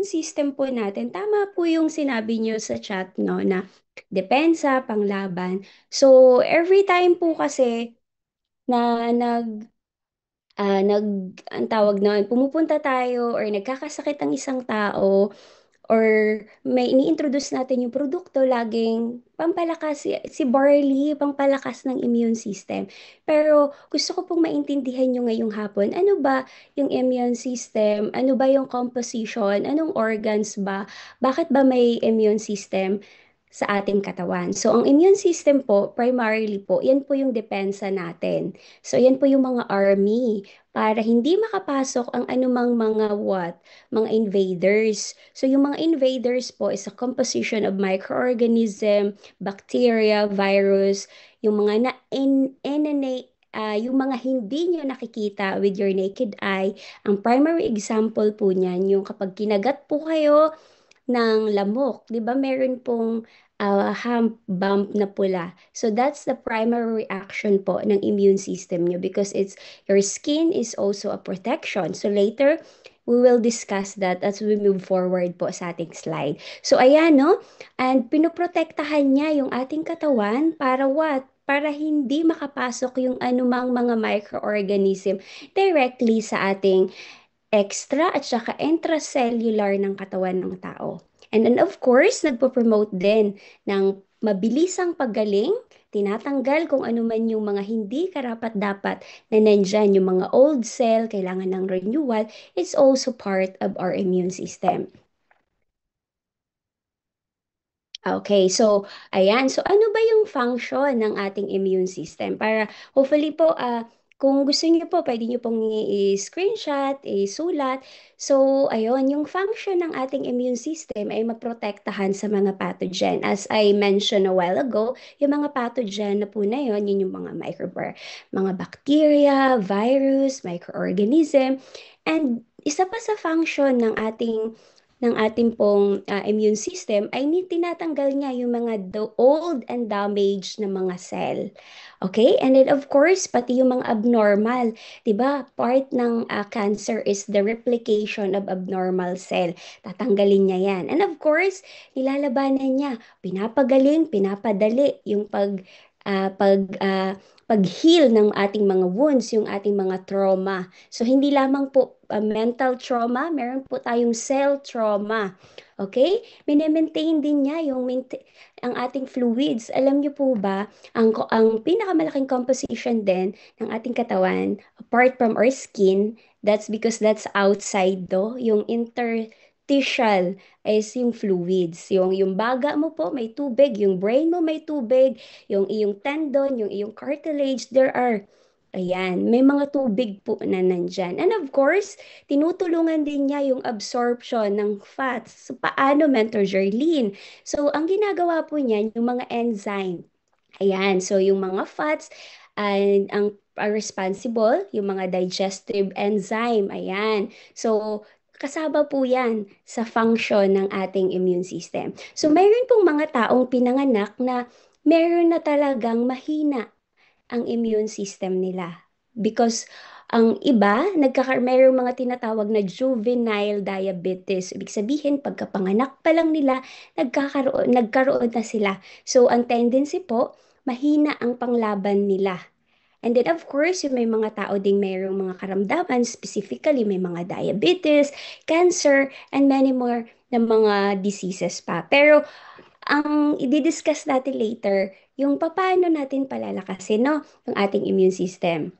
immune system po natin, tama po yung sinabi niyo sa chat, no, na depensa, panglaban. So, every time po kasi na ang tawag na, pumupunta tayo or nagkakasakit ang isang tao, or may ini-introduce natin yung produkto, laging pampalakas, si barley, pampalakas ng immune system. Pero gusto ko pong maintindihan nyo ngayong hapon, ano ba yung immune system? Ano ba yung composition? Anong organs ba? Bakit ba may immune system sa ating katawan? So, ang immune system po, primarily po, yan po yung depensa natin. So, yan po yung mga army para hindi makapasok ang anumang mga mga invaders. So, yung mga invaders po is a composition of microorganism, bacteria, virus, yung mga yung mga hindi nyo nakikita with your naked eye. Ang primary example po niyan, yung kapag kinagat po kayo ng lamok, 'di ba meron pong hump bump na pula. So that's the primary reaction po ng immune system nyo, because it's your skin is also a protection. So later we will discuss that as we move forward po sa ating slide. So ayan, no? And pinoprotektahan niya yung ating katawan para what? Para hindi makapasok yung anumang mga microorganism directly sa ating extra at saka intracellular ng katawan ng tao. And then of course, nagpo-promote din ng mabilisang paggaling, tinatanggal kung ano man yung mga hindi karapat-dapat na nandyan, yung mga old cell, kailangan ng renewal. It's also part of our immune system. Okay, so ayan. So ano ba yung function ng ating immune system? Para hopefully po, kung gusto niyo po, pwede niyo pong i-screenshot, isulat. So ayun, yung function ng ating immune system ay maprotektahan sa mga pathogen. As I mentioned a while ago, yung mga pathogen na po na yun yung mga mga bacteria, virus, microorganism. And isa pa sa function ng ating pong immune system ay tinatanggal niya yung mga old and damaged na mga cell. Okay? And then of course, pati yung mga abnormal. 'Di ba? Part ng cancer is the replication of abnormal cell. Tatanggalin niya yan. And of course, nilalabanan niya. Pinapagaling, pinapadali yung pag-heal ng ating mga wounds, yung ating mga trauma. So, hindi lamang po mental trauma, meron po tayong cell trauma. Okay? Mine-maintain din niya ang ating fluids. Alam niyo po ba, ang pinakamalaking composition din ng ating katawan, apart from our skin, that's because that's outside do, yung interstitial is yung fluids. Yung baga mo po may tubig, yung brain mo may tubig, yung iyong tendon, yung iyong cartilage, ayan, may mga tubig po na nandyan. And of course, tinutulungan din niya yung absorption ng fats. So, paano, Mentor Jerlyn? So, ang ginagawa po niyan, yung mga enzyme. Ayan, so yung mga fats, ang are responsible, yung mga digestive enzyme. Ayan. So, kasama po yan sa function ng ating immune system. So, mayroon pong mga taong pinanganak na meron na talagang mahina ang immune system nila. Because ang iba, mayroong mga tinatawag na juvenile diabetes. Ibig sabihin, pagkapanganak pa lang nila, nagkaroon na sila. So, ang tendency po, mahina ang panglaban nila. And then, of course, yung may mga tao ding mayroong mga karamdaman, specifically may mga diabetes, cancer, and many more na mga diseases pa. Pero ang i-discuss natin later, yung paano natin palalakasin, no, ng ating immune system.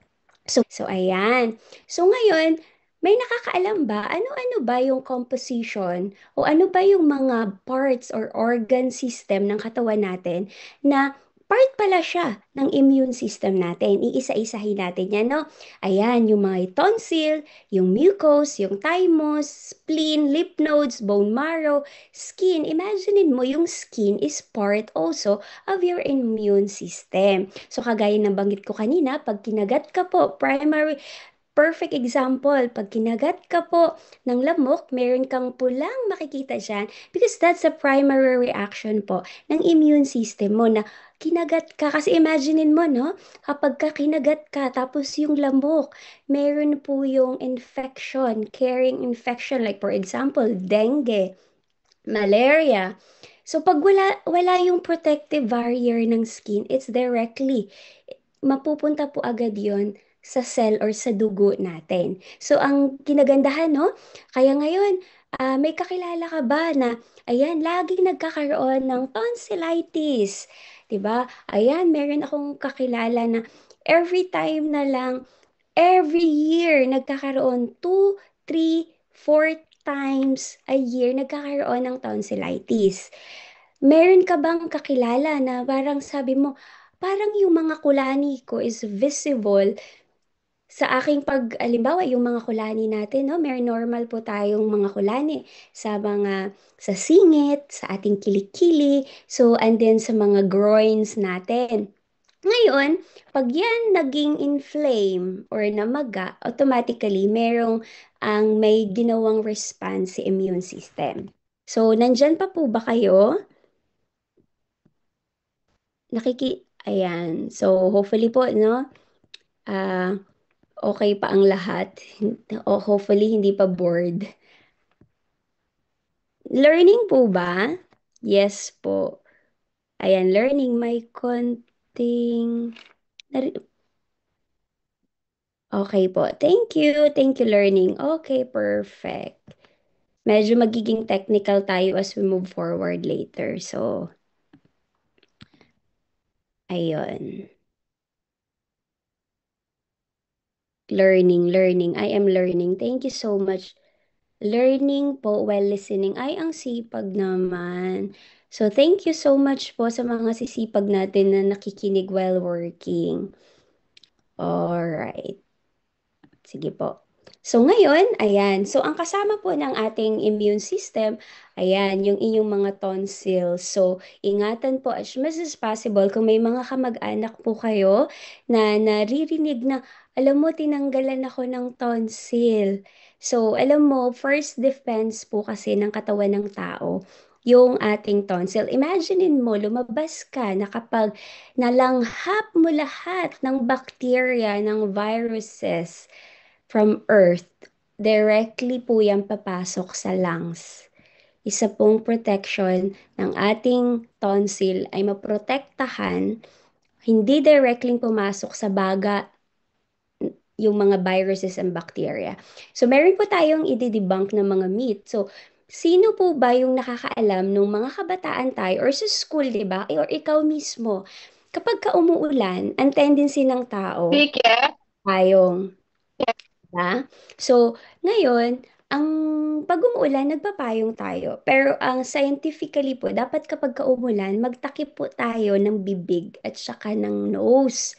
So ayan. So ngayon, may nakakaalam ba ano-ano ba yung composition o ano ba yung mga parts or organ system ng katawan natin na part pala siya ng immune system natin. Iisa-isahin natin yan, no? Ayan, yung mga tonsil, yung mucus, yung thymus, spleen, lymph nodes, bone marrow, skin. Imaginein mo, yung skin is part also of your immune system. So, kagaya ng banggit ko kanina, pag kinagat ka po, primary, Perfect example, pag kinagat ka po ng lamok, meron kang pulang makikita dyan because that's a primary reaction po ng immune system mo na kinagat ka. Kasi imaginein mo, no? Kapag ka kinagat ka, tapos yung lamok, meron po yung infection, carrying infection, like for example, dengue, malaria. So pag wala yung protective barrier ng skin, it's directly mapupunta po agad yon sa cell or sa dugo natin. So ang kinagandahan, no? Kaya ngayon, may kakilala ka ba na ayan, laging nagkakaroon ng tonsillitis, 'di ba? Ayan, meron akong kakilala na every time na lang, every year nagkakaroon 2, 3, 4 times a year nagkakaroon ng tonsillitis. Meron ka bang kakilala na parang sabi mo, parang yung mga kulani ko is visible sa aking alimbawa, yung mga kulani natin, no? May normal po tayong mga kulani sa singit, sa ating kilikili, so, and then sa mga groins natin. Ngayon, pag yan naging inflame or namaga, automatically may ginawang response si immune system. So, nandyan pa po ba kayo? Ayan. So, hopefully po, no? Ah, okay pa ang lahat. O hopefully, hindi pa bored. Learning po ba? Yes po. Ayan, learning. May konting... nari- Okay po. Thank you. Thank you, learning. Okay, perfect. Medyo magiging technical tayo as we move forward later. So, ayun. Learning, learning. I am learning. Thank you so much. Learning po while listening. Ay, ang sipag naman. So, thank you so much po sa mga sisipag natin na nakikinig while working. Alright. Sige po. So ngayon, ayan. So ang kasama po ng ating immune system, ayan, yung inyong mga tonsils. So ingatan po as much as possible kung may mga kamag-anak po kayo na naririnig na, alam mo, tinanggalan ako ng tonsil. So alam mo, first defense po kasi ng katawan ng tao, yung ating tonsil. Imaginein mo, lumabas ka na kapag nalanghap mo lahat ng bacteria, ng viruses, from earth, directly po yan papasok sa lungs. Isa pong protection ng ating tonsil ay maprotektahan, hindi directly pumasok sa baga yung mga viruses and bacteria. So, meron po tayong i-debunk ng mga myth. So, sino po ba yung nakakaalam ng mga kabataan tayo or sa school, di ba? Or ikaw mismo, kapag ka umuulan, ang tendency ng tao, ठीक है। tayong ba? So, ngayon, ang pag umuulan, nagpapayong tayo. Pero ang scientifically po, dapat kapag umulan, magtakip po tayo ng bibig at saka ng nose.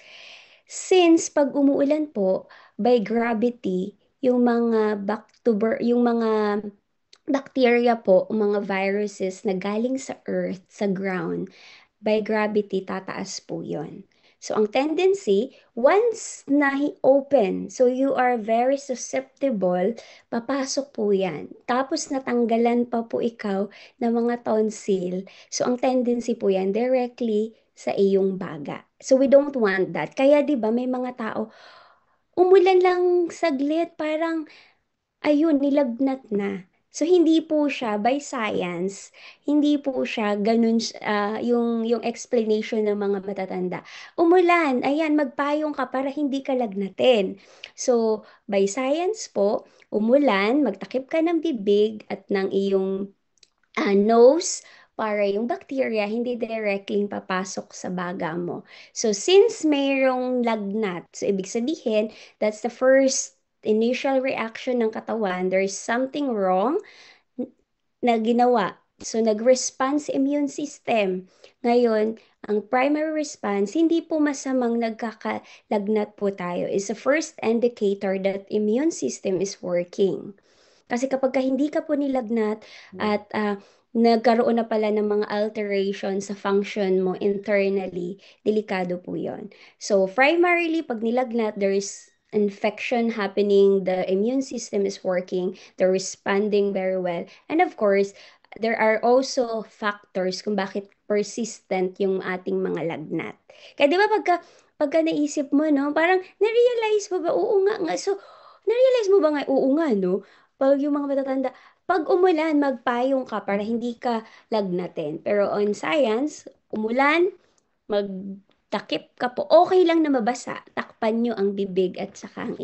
Since pag umuulan po, by gravity, yung mga bacteria po, mga viruses na galing sa earth, sa ground, by gravity, tataas po yon. So, ang tendency, once na open, so you are very susceptible, papasok po yan. Tapos natanggalan pa po ikaw ng mga tonsil. So, ang tendency po yan directly sa iyong baga. So, we don't want that. Kaya, di ba, may mga tao, umulan lang saglit, parang ayun, nilagnat na. So, hindi po siya, by science, hindi po siya ganun, yung explanation ng mga matatanda. Umulan, ayan, magpayong ka para hindi ka lagnatin. So, by science po, umulan, magtakip ka ng bibig at ng iyong nose para yung bacteria hindi directly papasok sa baga mo. So, since mayroong lagnat, so ibig sabihin, that's the first initial reaction ng katawan, there's something wrong na ginawa. So, nag-response immune system. Ngayon, ang primary response, hindi po masamang nagkakalagnat po tayo. Is the first indicator that immune system is working. Kasi kapag hindi ka po nilagnat at nagkaroon na pala ng mga alteration sa function mo internally, delikado po yon. So, primarily, pag nilagnat, there is infection happening, the immune system is working, they're responding very well. And of course, there are also factors kung bakit persistent yung ating mga lagnat. Kaya di ba pagka naisip mo, no, parang na-realize mo ba, oo nga nga, so, na-realize mo ba nga, oo nga, no, pag yung mga matatanda, pag umulan, magpayong ka para hindi ka lagnatin. Pero on science, umulan, magtakip ka po, okay lang na mabasa, takpan nyo ang bibig at saka ang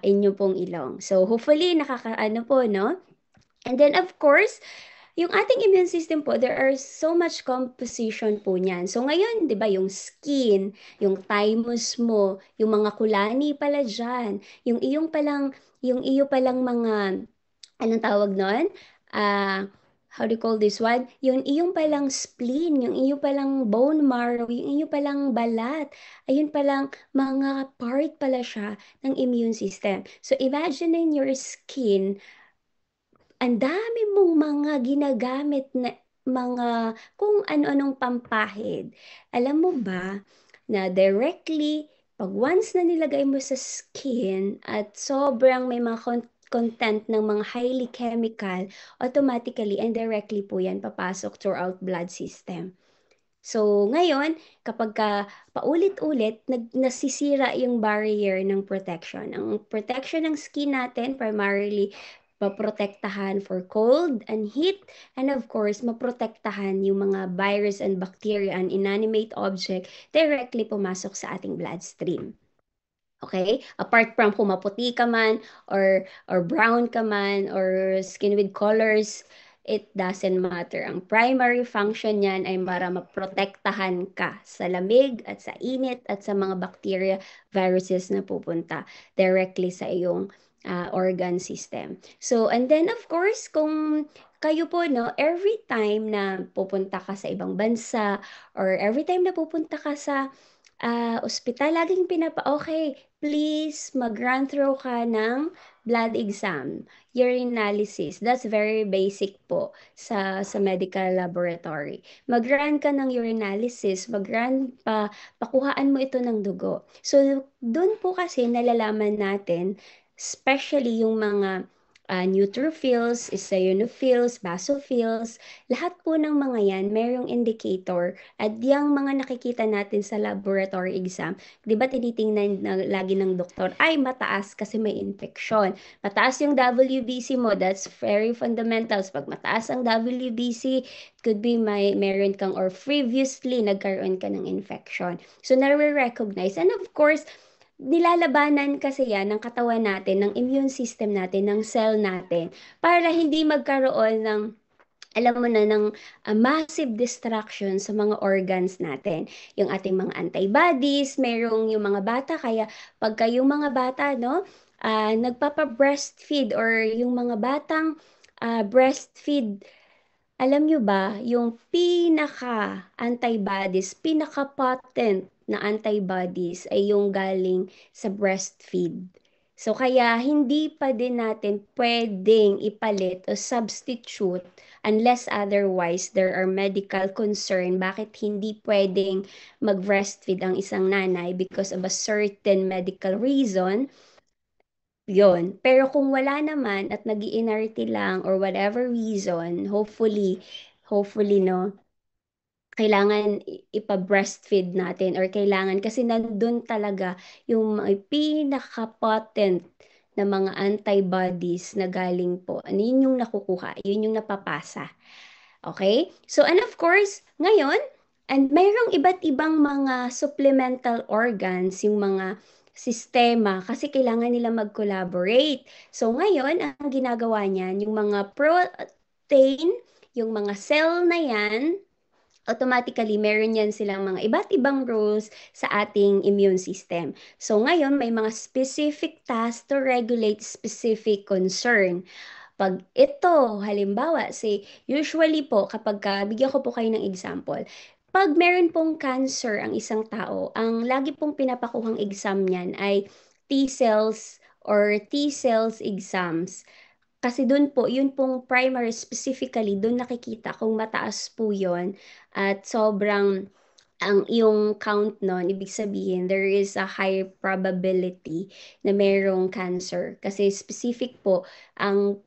inyo pong ilong. So, hopefully, nakakaano po, no? And then, of course, yung ating immune system po, there are so much composition po niyan. So ngayon, 'di ba, yung skin, yung thymus mo, yung mga kulani pala diyan, yung iyo palang mga anong tawag noon? How do you call this one? Yung iyong palang spleen, yung iyo palang bone marrow, yung iyo palang balat. Ayun palang mga part pala siya ng immune system. So imagine in your skin, ang dami mong mga ginagamit na mga kung ano-anong pampahid. Alam mo ba na directly, pag once na nilagay mo sa skin at sobrang may mga content ng mga highly chemical, automatically and directly po yan papasok throughout blood system. So, ngayon, kapag paulit-ulit, nasisira yung barrier ng protection. Ang protection ng skin natin, primarily, maprotektahan for cold and heat, and of course, maprotektahan yung mga virus and bacteria and inanimate object directly pumasok sa ating bloodstream. Okay? Apart from kung maputi ka man or brown ka man or skin with colors, it doesn't matter. Ang primary function niyan ay para maprotektahan ka sa lamig at sa init at sa mga bacteria, viruses na pupunta directly sa iyong organ system. So, and then of course, kung kayo po, no, every time na pupunta ka sa ibang bansa or every time na pupunta ka sa ospital, laging okay, please mag-run through ka ng blood exam, urine analysis. That's very basic po sa medical laboratory. Mag-run ka ng urine analysis, pakuhaan mo ito ng dugo. So, doon po kasi nalalaman natin, especially yung mga neutrophils, eosinophils, basophils, lahat po ng mga yan, mayroong indicator at yung mga nakikita natin sa laboratory exam, di ba tinitingnan na lagi ng doktor, ay mataas kasi may infection. Mataas yung WBC mo, that's very fundamentals. Pag mataas ang WBC, it could be meron kang or previously nagkaroon ka ng infection. So, nare-recognize. And of course, nilalabanan kasi yan ng katawan natin, ng immune system natin, ng cell natin, para hindi magkaroon ng alam mo na ng massive destruction sa mga organs natin. Yung ating mga antibodies, merong yung mga bata, kaya pagka yung mga bata, no, nagpapa-breastfeed or yung mga batang breastfeed, alam nyo ba, yung pinaka-antibodies, pinaka-potent na antibodies ay yung galing sa breastfeed. So, kaya hindi pa din natin pwedeng ipalit o substitute unless otherwise there are medical concern bakit hindi pwedeng mag-breastfeed ang isang nanay because of a certain medical reason. Yon. Pero kung wala naman at nag-iinarte lang or whatever reason, hopefully, no, kailangan ipa-breastfeed natin or kailangan kasi nandun talaga yung mga pinaka-potent na mga antibodies na galing po. Ano yun yung nakukuha? Yun yung napapasa. Okay? So, and of course, ngayon, and mayroong iba't ibang mga supplemental organs, yung mga sistema, kasi kailangan nila mag-collaborate. So, ngayon, ang ginagawa niyan, yung mga protein, yung mga cell na yan, automatically meron yan silang mga iba't ibang roles sa ating immune system. So ngayon, may mga specific tasks to regulate specific concern. Pag ito, halimbawa, usually po, bigyan ko po kayo ng example, pag meron pong cancer ang isang tao, ang lagi pong pinapakuhang exam niyan ay T-cells or T-cells exams. Kasi doon po, yun pong primary specifically, doon nakikita kung mataas po yon at sobrang ang yung count nun, ibig sabihin, there is a high probability na merong cancer. Kasi specific po, ang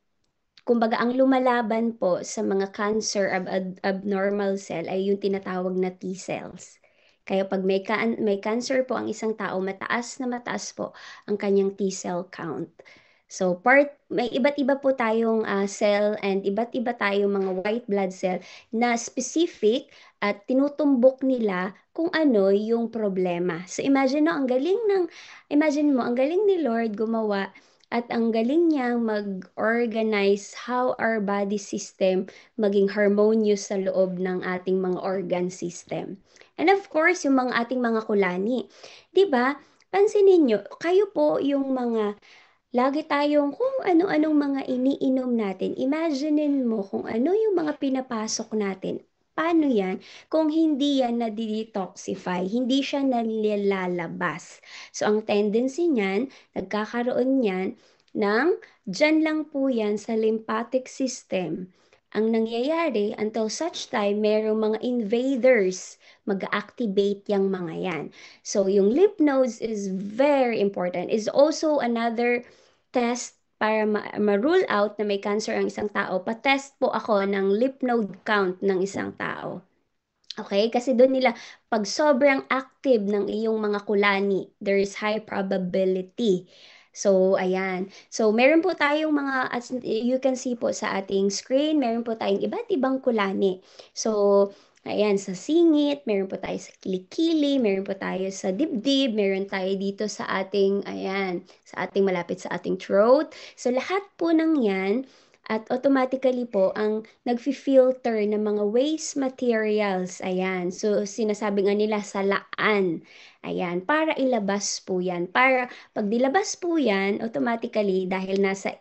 kumbaga, ang lumalaban po sa mga cancer abnormal cell ay yung tinatawag na T cells. Kaya pag may cancer po ang isang tao, mataas po ang kanyang T cell count. So, may iba't iba po tayong cell and iba't iba tayong mga white blood cell na specific at tinutumbok nila kung ano yung problema. So, imagine mo, ang galing ni Lord gumawa at ang galing niyang mag-organize how our body system maging harmonious sa loob ng ating mga organ system. And of course, yung mga ating mga kulani. 'Di ba? Pansinin niyo, kayo po yung mga lagi tayong kung ano-anong mga iniinom natin. Imaginein mo kung ano yung mga pinapasok natin. Paano yan kung hindi yan na-detoxify, hindi siya nalilalabas. So, ang tendency niyan, nagkakaroon yan ng, dyan lang po yan sa lymphatic system. Ang nangyayari until such time, merong mga invaders mag-activate yung mga yan. So, yung lymph nodes is very important. Is also another test para ma-rule out na may cancer ang isang tao. Pa-test po ako ng lymph node count ng isang tao. Okay? Kasi doon nila, pag sobrang active ng iyong mga kulani, there is high probability. So, ayan. So, meron po tayong mga, as you can see po sa ating screen, meron po tayong iba't ibang kulani. So, ayan, sa singit, meron po tayo sa kilikili, meron po tayo sa dibdib, meron tayo dito sa ating, ayan, sa ating malapit sa ating throat. So, lahat po ng yan, at automatically po, ang nagfi-filter ng mga waste materials. Ayan. So, sinasabi nga nila salaan. Ayan. Para ilabas po yan. Para pag dilabas po yan, automatically, dahil nasa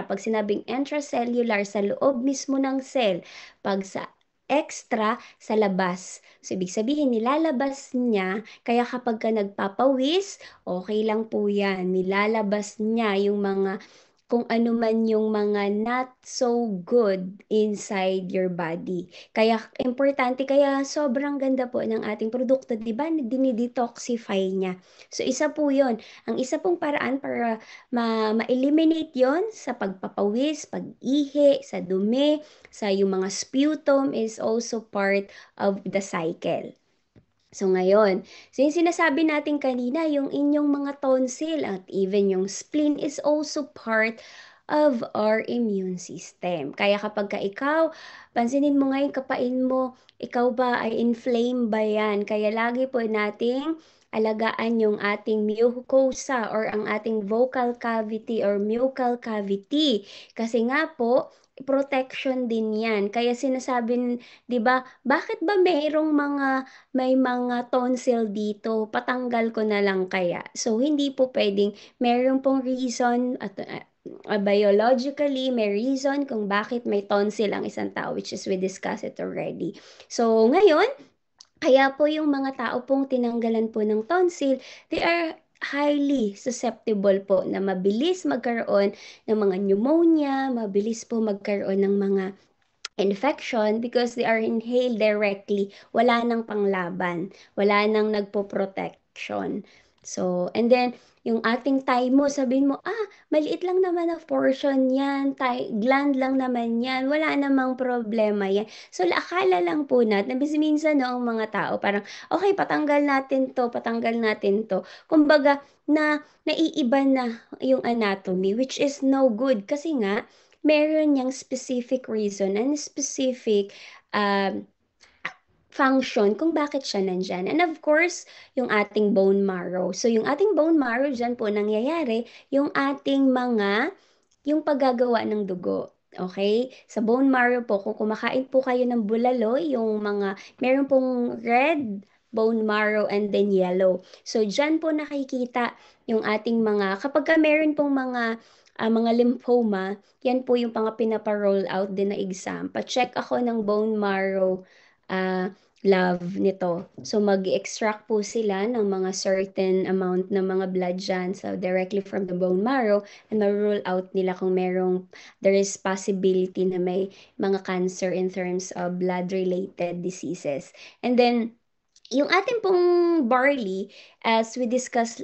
pag sinabing intracellular, sa loob mismo ng cell, pag sa extra sa labas. So, ibig sabihin, nilalabas niya, kaya kapag ka nagpapawis, okay lang po yan. Nilalabas niya yung mga kung ano man yung mga not so good inside your body. Kaya importante, kaya sobrang ganda po ng ating produkto, di ba? Dinidetoxify niya. So isa po yon. Ang isa pong paraan para ma-eliminate yon sa pagpapawis, pag-ihi, sa dumi, sa yung mga sputum is also part of the cycle. So ngayon, so yung sinasabi natin kanina, yung inyong mga tonsil at even yung spleen is also part of our immune system. Kaya kapag ka ikaw, pansinin mo ngayon kapain mo, ikaw ba ay inflamed ba yan? Kaya lagi po nating alagaan yung ating mucosa or ang ating vocal cavity or mucal cavity. Kasi nga po, protection din yan. Kaya sinasabi, 'di ba, bakit ba may mga tonsil dito, patanggal ko na lang kaya. So, hindi po pwedeng, meron pong reason at biologically, may reason kung bakit may tonsil ang isang tao, which is we discussed it already. So, ngayon, kaya po yung mga tao pong tinanggalan po ng tonsil, they are highly susceptible po na mabilis magkaroon ng mga pneumonia, mabilis po magkaroon ng mga infection because they are inhaled directly. Wala nang panglaban. Wala nang nagpo-protection. So, and then, yung ating thymus, sabihin mo, maliit lang naman na portion yan, gland lang naman yan, wala namang problema yan. So, akala lang po natin, minsan no, ang mga tao, parang, okay, patanggal natin to. Kumbaga, naiiba na yung anatomy, which is no good. Kasi nga, meron niyang specific reason and specific um, function kung bakit siya nandyan. And of course, yung ating bone marrow. So, yung ating bone marrow, dyan po nangyayari yung ating yung paggagawa ng dugo. Okay? Sa bone marrow po, kung kumakain po kayo ng bulalo, meron pong red bone marrow and then yellow. So, dyan po nakikita yung ating kapag ka meron pong mga lymphoma, yan po yung pinapa-roll out din na exam. Pa-check ako ng bone marrow ah, love nito. So, mag-extract po sila ng mga certain amount ng mga blood dyan, so directly from the bone marrow, and ma-rule out nila kung there is possibility na may mga cancer in terms of blood-related diseases. And then, Yung ating pong barley, as we discuss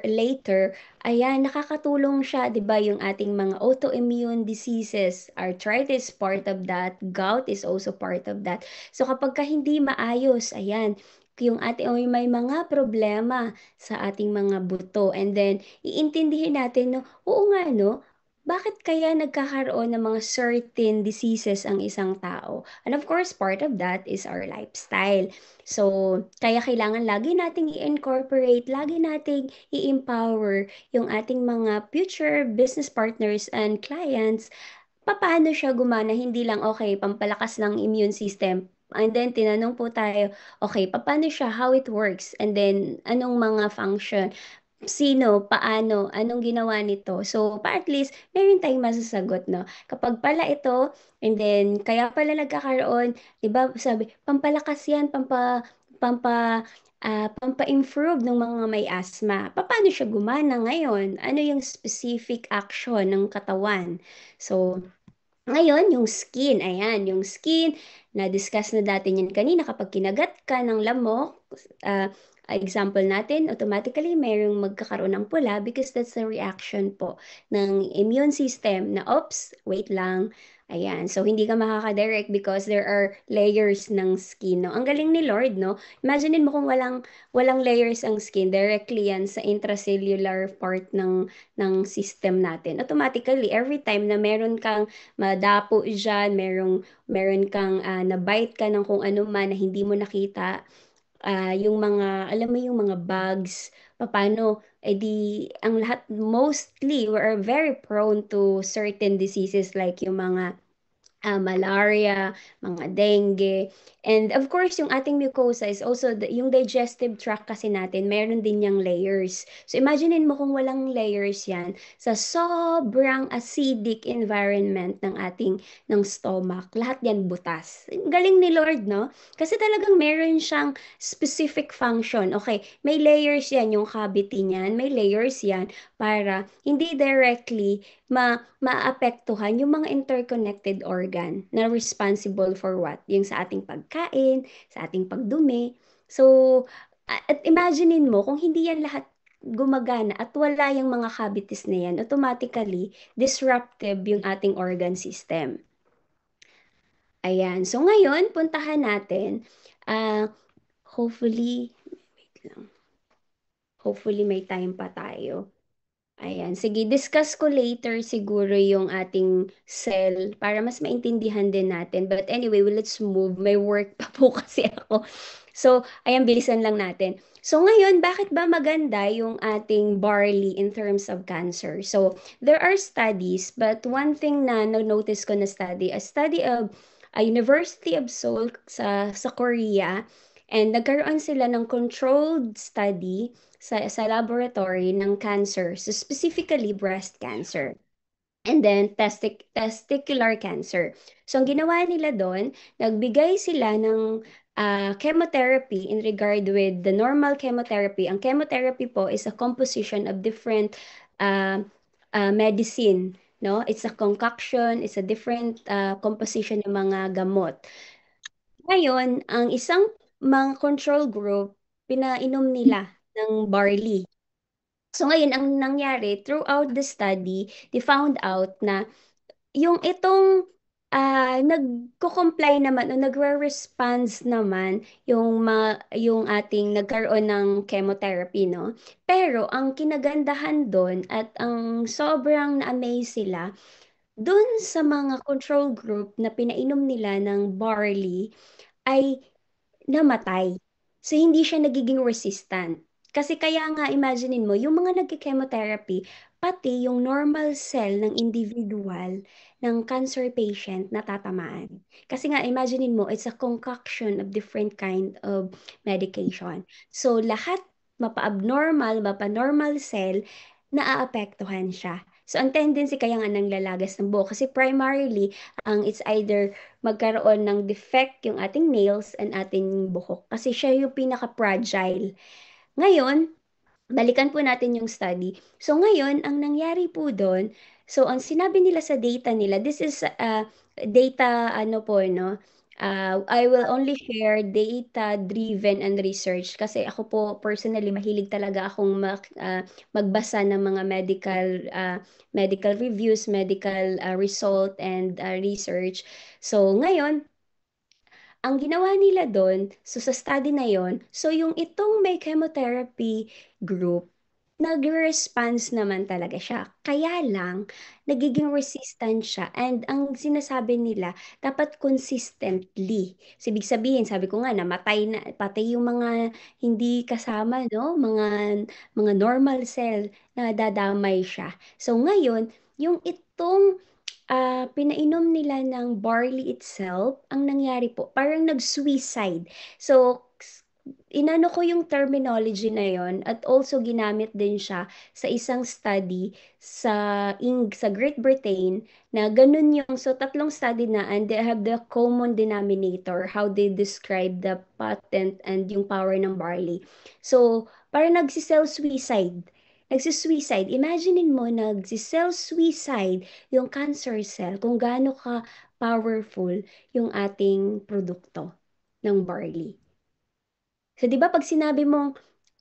later, ayan, nakakatulong siya, 'di ba? Yung ating mga autoimmune diseases, arthritis part of that, gout is also part of that. So kapag ka hindi maayos, ayan, yung ating o may mga problema sa ating mga buto, and then iintindihin natin, no, oo nga, no, bakit kaya nagkakaroon ng mga certain diseases ang isang tao? And of course, part of that is our lifestyle. So, kaya kailangan lagi nating i-incorporate, lagi nating i-empower yung ating mga future business partners and clients. Paano siya gumana? Hindi lang, okay, pampalakas ng immune system. And then, tinanong po tayo, okay, paano siya? How it works? And then, anong mga function? Sino, paano, anong ginawa nito. So, at least, meron tayong masasagot, no? Kapag pala ito, and then, kaya pala nagkakaroon, di ba, sabi, pampalakas yan, pampa-improve ng mga may asthma. Paano siya gumana ngayon? Ano yung specific action ng katawan? So, ngayon, yung skin, ayan, yung skin, na-discuss na natin yan kanina, kapag kinagat ka ng lamok, ah, example natin, automatically mayroong magkakaroon ng pula because that's the reaction po ng immune system na, oops, wait lang, ayan. So, hindi ka makaka-direct because there are layers ng skin, no? Ang galing ni Lord, no? Imaginein mo kung walang layers ang skin, directly yan sa intracellular part ng system natin. Automatically, every time na meron kang madapo dyan, meron kang na-bite ka ng kung ano man na hindi mo nakita, yung mga, alam mo yung mga bugs, paano, di, ang lahat, mostly, we are very prone to certain diseases like yung mga malaria, mga dengue. And of course, yung ating mucosa is also, yung digestive tract kasi natin, meron din yung layers. So imaginein mo kung walang layers yan, sa sobrang acidic environment ng stomach, lahat yan butas. Galing ni Lord, no? Kasi talagang meron siyang specific function. Okay, may layers yan, yung cavity niyan, may layers yan para hindi directly maapektuhan yung mga interconnected organ na responsible for what? Yung sa ating pagkain, sa ating pagdumi. So, at imaginein mo kung hindi yan lahat gumagana at wala yung mga cavities na yan, automatically disruptive yung ating organ system. Ayan. So, ngayon, puntahan natin, hopefully, wait lang. Hopefully may time pa tayo. Ayan, sige, discuss ko later siguro yung ating cell para mas maintindihan din natin. But anyway, well, let's move. May work pa po kasi ako. So, ayan, bilisan lang natin. So, ngayon, bakit ba maganda yung ating barley in terms of cancer? So, there are studies, but one thing na notice ko na study, a study of a University of Seoul sa Korea, and nagkaroon sila ng controlled study sa laboratory ng cancer, so specifically breast cancer. And then testicular cancer. So ang ginawa nila doon, nagbigay sila ng chemotherapy in regard with the normal chemotherapy. Ang chemotherapy po is a composition of different uh, medicine, no? It's a concoction, it's a different composition ng mga gamot. Ngayon, ang isang mga control group, pinainom nila ng barley. So ngayon, ang nangyari, throughout the study, they found out na yung itong nagko-comply naman o nagre-response naman yung ating nagkaroon ng chemotherapy, no? Pero ang kinagandahan doon at ang sobrang na-amaze sila, doon sa mga control group na pinainom nila ng barley, ay namatay. So, hindi siya nagiging resistant. Kasi kaya nga, imaginein mo, yung mga nagki-chemotherapy, pati yung normal cell ng individual, ng cancer patient, natatamaan. Kasi nga, imaginein mo, it's a concoction of different kind of medication. So, lahat mapa-abnormal, mapa-normal cell, naaapektuhan siya. So, ang tendency kaya nga nang lalagas ng buhok, kasi primarily, it's either magkaroon ng defect yung ating nails and ating buhok kasi siya yung pinaka-fragile. Ngayon, balikan po natin yung study. So ngayon, ang nangyari po doon, so ang sinabi nila sa data nila, this is data ano po, no? I will only share data-driven and research kasi ako po personally mahilig talaga akong magbasa ng mga medical reviews, medical result and research. So ngayon, ang ginawa nila doon, so sa study na yon, so yung itong may chemotherapy group, nag-response naman talaga siya. Kaya lang, nagiging resistant siya. And ang sinasabi nila, dapat consistently. So, ibig sabihin, sabi ko nga, namatay na, pati yung mga hindi kasama, no? Mga normal cell na dadamay siya. So, ngayon, yung itong pinainom nila ng barley itself, ang nangyari po, parang nag-suicide. So, inano ko yung terminology na yon at also ginamit din siya sa isang study sa Great Britain na ganun yung so tatlong study na and they have the common denominator how they describe the patent and yung power ng barley. So, parang nagsisell suicide. Nagsisuicide. Imaginein mo, nagsisell suicide yung cancer cell kung gaano ka powerful yung ating produkto ng barley. So, di ba pag sinabi mong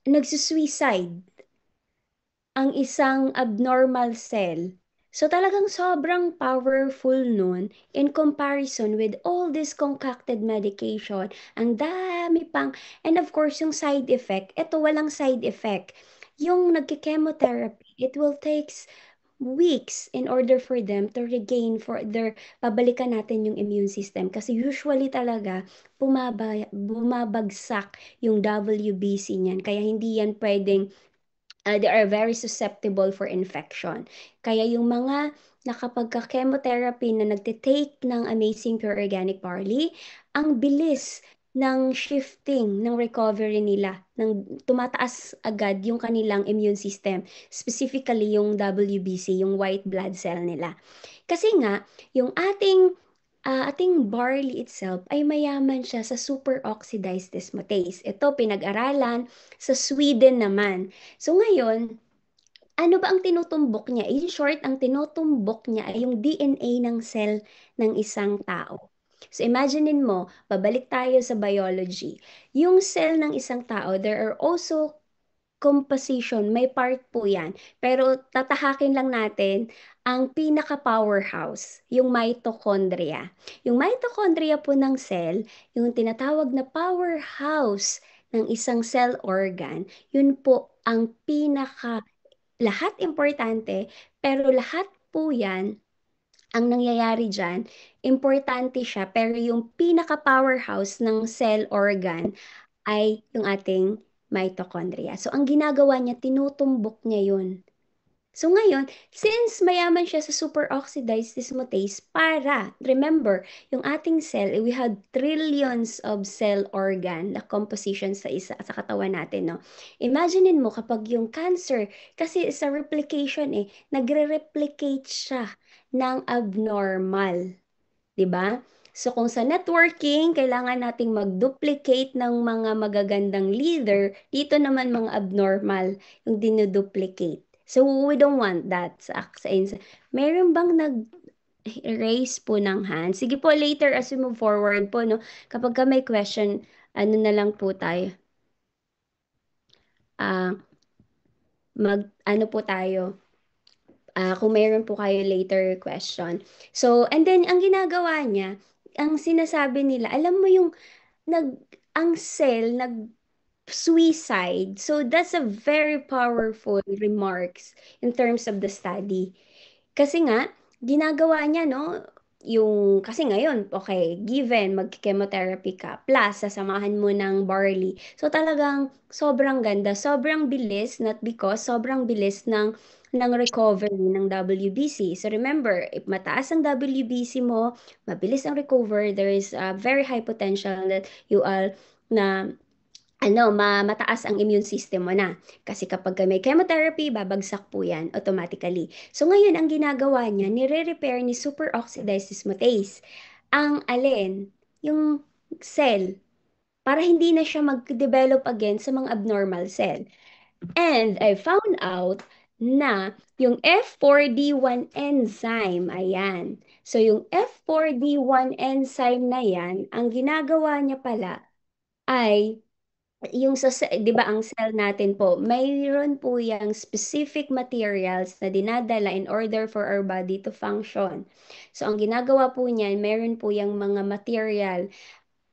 nagsusuicide ang isang abnormal cell, so talagang sobrang powerful nun in comparison with all this concocted medication. Ang dami pang, and of course, yung side effect, ito walang side effect. Yung nagki-chemotherapy, it will take weeks in order for them to regain for their pabalikan natin yung immune system kasi usually talaga bumabagsak yung WBC niyan kaya hindi yan pwedeng they are very susceptible for infection. Kaya yung mga nakapagka-chemotherapy na nagtitake ng Amazing Pure Organic Barley, ang bilis ng shifting ng recovery nila, ng tumataas agad yung kanilang immune system, specifically yung WBC, yung white blood cell nila. Kasi nga, yung ating barley itself ay mayaman siya sa superoxidized dismutase. Ito pinag-aralan sa Sweden naman. So ngayon, ano ba ang tinutumbok niya? In short, ang tinutumbok niya ay yung DNA ng cell ng isang tao. So imaginein mo, babalik tayo sa biology. Yung cell ng isang tao, there are also composition, may part po yan. Pero tatahakin lang natin ang pinaka-powerhouse, yung mitochondria. Yung mitochondria po ng cell, yung tinatawag na powerhouse ng isang cell organ, yun po ang pinaka lahat importante, pero lahat po yan, ang nangyayari dyan, importante siya, pero yung pinaka-powerhouse ng cell organ ay yung ating mitochondria. So, ang ginagawa niya, tinutumbok niya yun. So, ngayon, since mayaman siya sa superoxidized dismutase, para, remember, yung ating cell, we had trillions of cell organ na composition sa katawan natin, no? Imaginein mo kapag yung cancer, kasi sa replication nagre-replicate siya ng abnormal. 'Di ba? So kung sa networking, kailangan nating mag-duplicate ng mga magagandang leader, dito naman mga abnormal yung dinuduplicate. So we don't want that Meron bang nag-raise po ng hand? Sige po, later as we move forward po, no? Kapag ka may question, ano na lang po tayo? Ah, ano po tayo? Kung mayroon po kayo later question. So, and then, ang ginagawa niya, ang sinasabi nila, alam mo yung ang cell nag-suicide. So, that's a very powerful remarks in terms of the study. Kasi nga, ginagawa niya, no, kasi ngayon, okay, given mag-chemotherapy ka, plus sasamahan mo ng barley. So talagang sobrang ganda, sobrang bilis, not because, sobrang bilis ng recovery ng WBC. So remember, if mataas ang WBC mo, mabilis ang recover, there is a very high potential that you are na mataas ang immune system mo na. Kasi kapag may chemotherapy, babagsak po yan automatically. So ngayon, ang ginagawa niya, nire-repair ni superoxidized dismutase. Ang alin? Yung cell. Para hindi na siya mag-develop again sa mga abnormal cell. And I found out na yung F4D1 enzyme, ayan. So yung F4D1 enzyme na yan, ang ginagawa niya pala ay yung sa, 'di ba ang cell natin po, mayroon po yung specific materials na dinadala in order for our body to function. So ang ginagawa po niyan, meron po yung mga material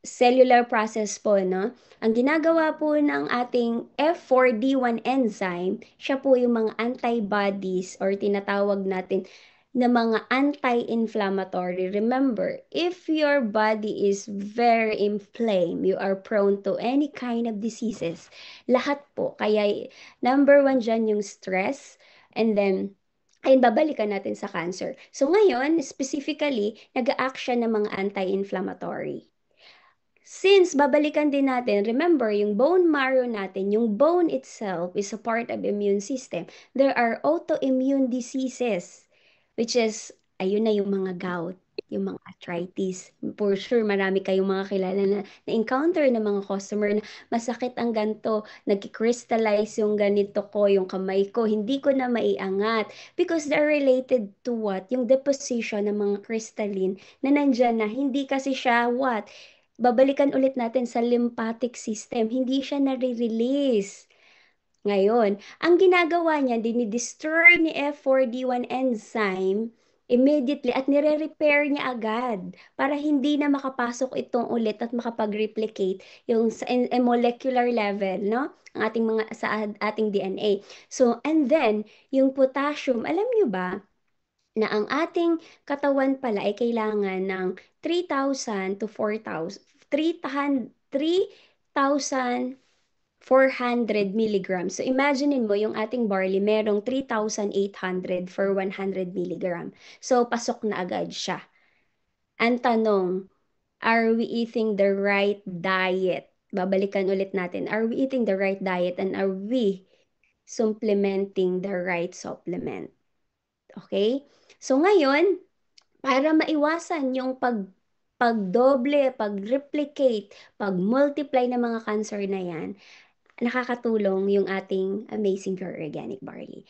cellular process po, no? Ang ginagawa po ng ating F4D1 enzyme, siya po yung mga antibodies or tinatawag natin na mga anti-inflammatory. Remember, if your body is very inflamed, you are prone to any kind of diseases. Lahat po. Kaya number one dyan yung stress, and then ayun, babalikan natin sa cancer. So ngayon, specifically, nag-a-act siya ng mga anti-inflammatory. Since babalikan din natin, remember, yung bone marrow natin, yung bone itself is a part of immune system. There are autoimmune diseases, which is, ayun na yung mga gout, yung mga arthritis. For sure, marami kayong mga kilala na-encounter ng mga customer na masakit ang ganto, nag-crystallize yung ganito ko, yung kamay ko, hindi ko na maiangat. Because they're related to what? Yung deposition ng mga crystalline na nandyan na, hindi kasi siya what? Babalikan ulit natin sa lymphatic system, hindi siya nare-release. Ngayon, ang ginagawa niya, dinidestroy ni F4D1 enzyme immediately at nire-repair niya agad para hindi na makapasok itong ulit at makapag-replicate yung sa molecular level, no? Ang ating mga sa ating DNA. So, and then, yung potassium, alam niyo ba, na ang ating katawan pala ay kailangan ng 3,000 to 4,000, 3,400 milligrams. So imaginein mo yung ating barley merong 3,800 for 100 milligram. So pasok na agad siya. Ang tanong, are we eating the right diet? Babalikan ulit natin. Are we eating the right diet and are we supplementing the right supplement? Okay? So ngayon, para maiwasan yung pagdoble, pag-replicate, pag-multiply ng mga cancer na yan, nakakatulong yung ating Amazing Pure Organic Barley.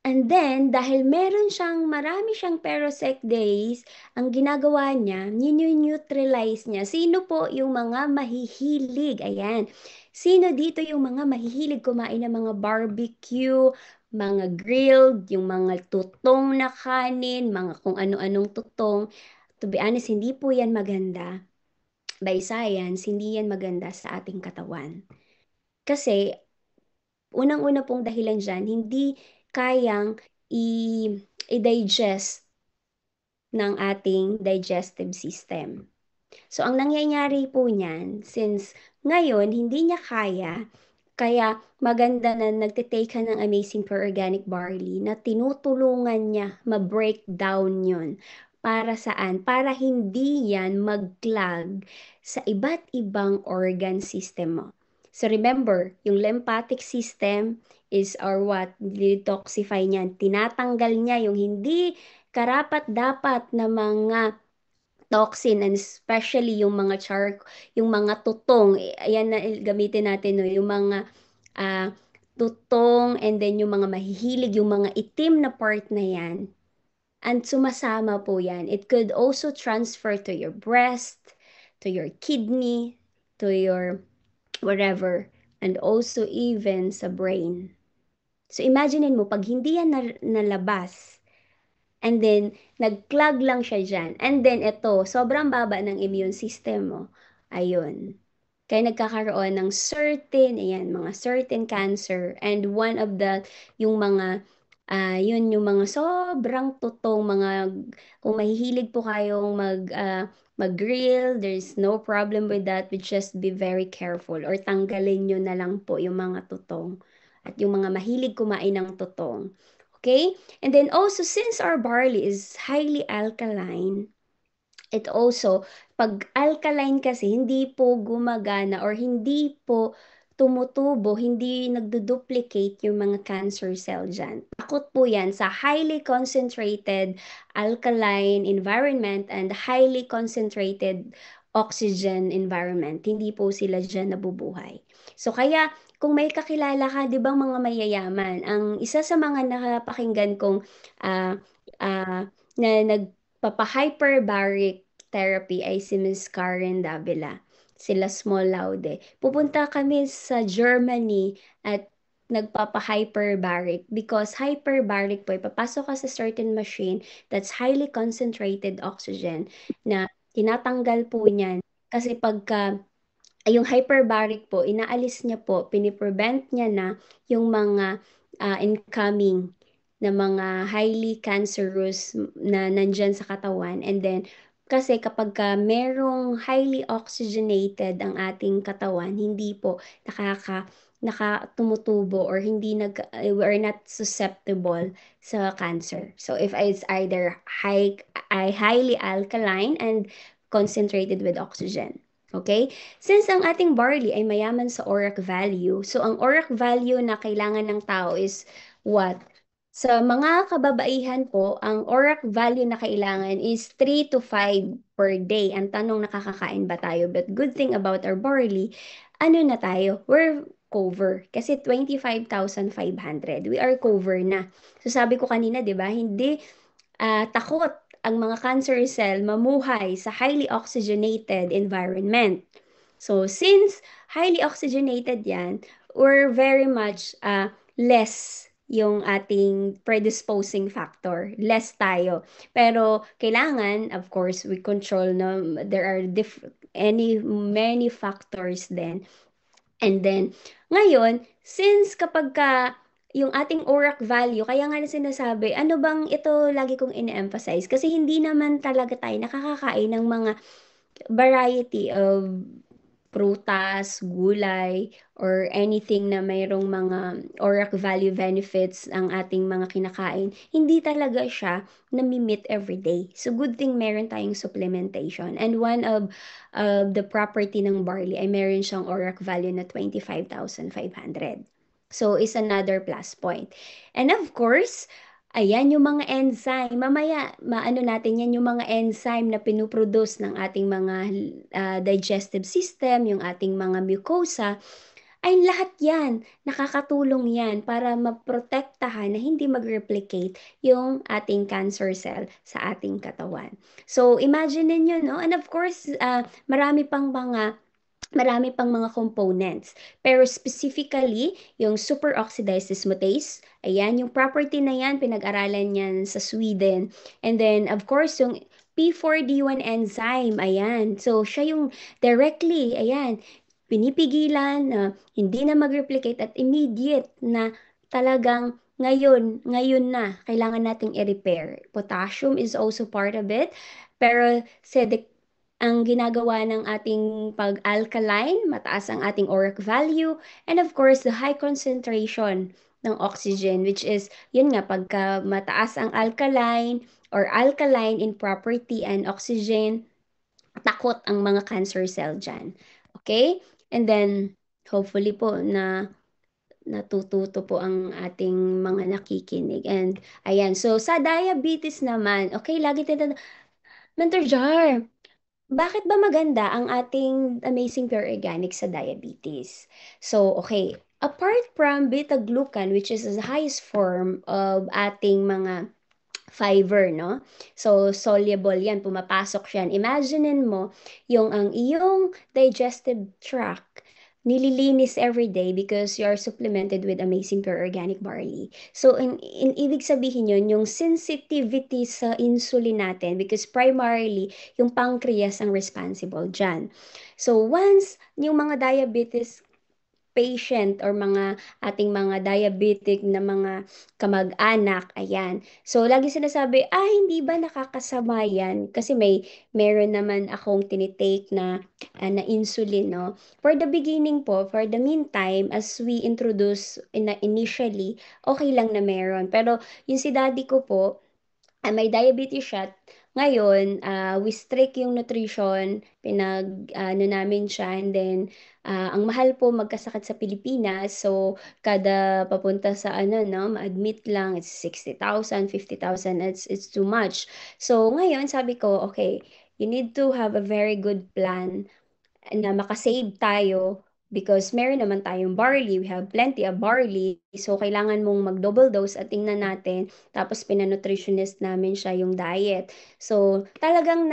And then, dahil meron siyang, marami siyang perosec days, ang ginagawa niya, neutralize niya. Sino po yung mga mahihilig? Ayan. Sino dito yung mga mahihilig kumain ng mga barbecue, mga grilled, yung mga tutong na kanin, mga kung ano-anong tutong. To be honest, hindi po yan maganda. By science, hindi yan maganda sa ating katawan. Kasi unang-una pong dahilan dyan, hindi kayang i-digest ng ating digestive system. So, ang nangyayari po niyan, since ngayon, hindi niya kaya, kaya maganda na nagtitake ka ng Amazing Pure Organic Barley na tinutulungan niya ma-break down yun. Para saan? Para hindi yan mag-clog sa iba't ibang organ system mo. So remember, yung lymphatic system is or what? Detoxify niyan. Tinatanggal niya yung hindi karapat-dapat na mga toxin and especially yung mga yung mga tutong, ayan na gamitin natin no, yung mga ah, tutong and then yung mga mahihilig, yung mga itim na part na yan. And sumasama po yan. It could also transfer to your breast, to your kidney, to your wherever, and also even sa brain. So imaginein mo, pag hindi yan nalabas, and then, nag-plug lang siya dyan. And then, ito, sobrang baba ng immune system mo. Ayun. Kaya nagkakaroon ng certain, ayan, mga certain cancer. And one of the, yung mga, yun, yung mga sobrang tutong, mga, kung mahihilig po kayong mag-grill, there's no problem with that. But just be very careful. Or tanggalin nyo na lang po yung mga tutong. At yung mga mahilig kumain ng tutong. Okay? And then also, since our barley is highly alkaline, it also, pag alkaline kasi, hindi po gumagana or hindi po tumutubo, hindi nagduduplicate yung mga cancer cell dyan. Takot po yan sa highly concentrated alkaline environment and highly concentrated oxygen environment. Hindi po sila dyan nabubuhay. So kaya, kung may kakilala ka, di ba mga mayayaman, ang isa sa mga nakapakinggan kong ah, ah, na papa-hyperbaric therapy ay si Miss Karen Davila. Sila small laude. Pupunta kami sa Germany at nagpapa-hyperbaric because hyperbaric po, ipapasok ka sa certain machine that's highly concentrated oxygen na tinatanggal po niyan. Kasi pagka yung hyperbaric po, inaalis niya po, piniprevent niya na yung mga incoming na mga highly cancerous na nandyan sa katawan. And then, kasi kapag ka merong highly oxygenated ang ating katawan, hindi po nakatumutubo or hindi we're not susceptible sa cancer. So if it's either highly alkaline and concentrated with oxygen. Okay? Since ang ating barley ay mayaman sa ORAC value, so ang ORAC value na kailangan ng tao is what? Sa mga kababaihan po, ang ORAC value na kailangan is 3 to 5 per day. Ang tanong, nakakakain ba tayo? But good thing about our barley, ano na tayo? We're cover. Kasi 25,500. We are cover na. So sabi ko kanina, di ba? Hindi takot ang mga cancer cell mamuhay sa highly oxygenated environment. So, since highly oxygenated yan, we're very much less yung ating predisposing factor. Less tayo. Pero, kailangan, of course, we control no, there are many factors then. And then, ngayon, since kapag ka yung ating ORAC value, kaya nga na sinasabi, ano bang ito lagi kong ine-emphasize? Kasi hindi naman talaga tayo nakakakain ng mga variety of prutas, gulay, or anything na mayroong mga ORAC value benefits ang ating mga kinakain, hindi talaga siya nami-meet every day. So good thing meron tayong supplementation. And one of the property ng barley ay meron siyang ORAC value na 25,500. So is another plus point. And of course, ayan yung mga enzyme. Mamaya, maano natin yan yung mga enzyme na pinuproduce ng ating mga digestive system, yung ating mga mucosa, ay lahat yan, nakakatulong yan para maprotektahan na hindi mag-replicate yung ating cancer cell sa ating katawan. So, imagine niyo no? And of course, marami pang mga components. Pero specifically, yung superoxidized dismutase, ayan, yung property na yan, pinag-aralan yan sa Sweden. And then, of course, yung P4D1 enzyme, ayan. So, siya yung directly, ayan, pinipigilan na hindi na mag-replicate at immediate na talagang ngayon na, kailangan nating i-repair. Potassium is also part of it. Pero, ang ginagawa ng ating pag-alkaline, mataas ang ating ORAC value, and of course, the high concentration ng oxygen, which is, yun nga, pagka mataas ang alkaline or alkaline in property and oxygen, takot ang mga cancer cell dyan. Okay? And then, hopefully po na natututo po ang ating mga nakikinig. And, ayan. So, sa diabetes naman, okay, lagi tayo, Mentor Jar, bakit ba maganda ang ating Amazing Pure Organic sa diabetes? So, okay. Apart from beta-glucan, which is the highest form of ating mga fiber, no? So, soluble yan, pumapasok yan. Imaginein mo, yung ang iyong digestive tract, nililinis every day because you are supplemented with amazing pure organic barley. So, ibig sabihin yun, yung sensitivity sa insulin natin because primarily, yung pancreas ang responsible dyan. So, once yung mga diabetes patient or mga ating mga diabetic na mga kamag-anak, ayan. So, lagi sinasabi, hindi ba nakakasama yan? Kasi meron naman akong tinitake na insulin, no? For the beginning po, for the meantime, as we introduce initially, okay lang na meron. Pero, yung si daddy ko po, may diabetes siya. Ngayon, we strict yung nutrition, ano namin siya, and then, ang mahal po magkasakit sa Pilipinas, so, kada papunta sa ano, no, ma-admit lang, it's 60,000, 50,000, it's too much. So, ngayon, sabi ko, okay, you need to have a very good plan na makasave tayo Because meron naman tayong barley, we have plenty of barley. So, kailangan mong mag-double dose at tingnan natin. Tapos, pinanutritionist namin siya yung diet. So, talagang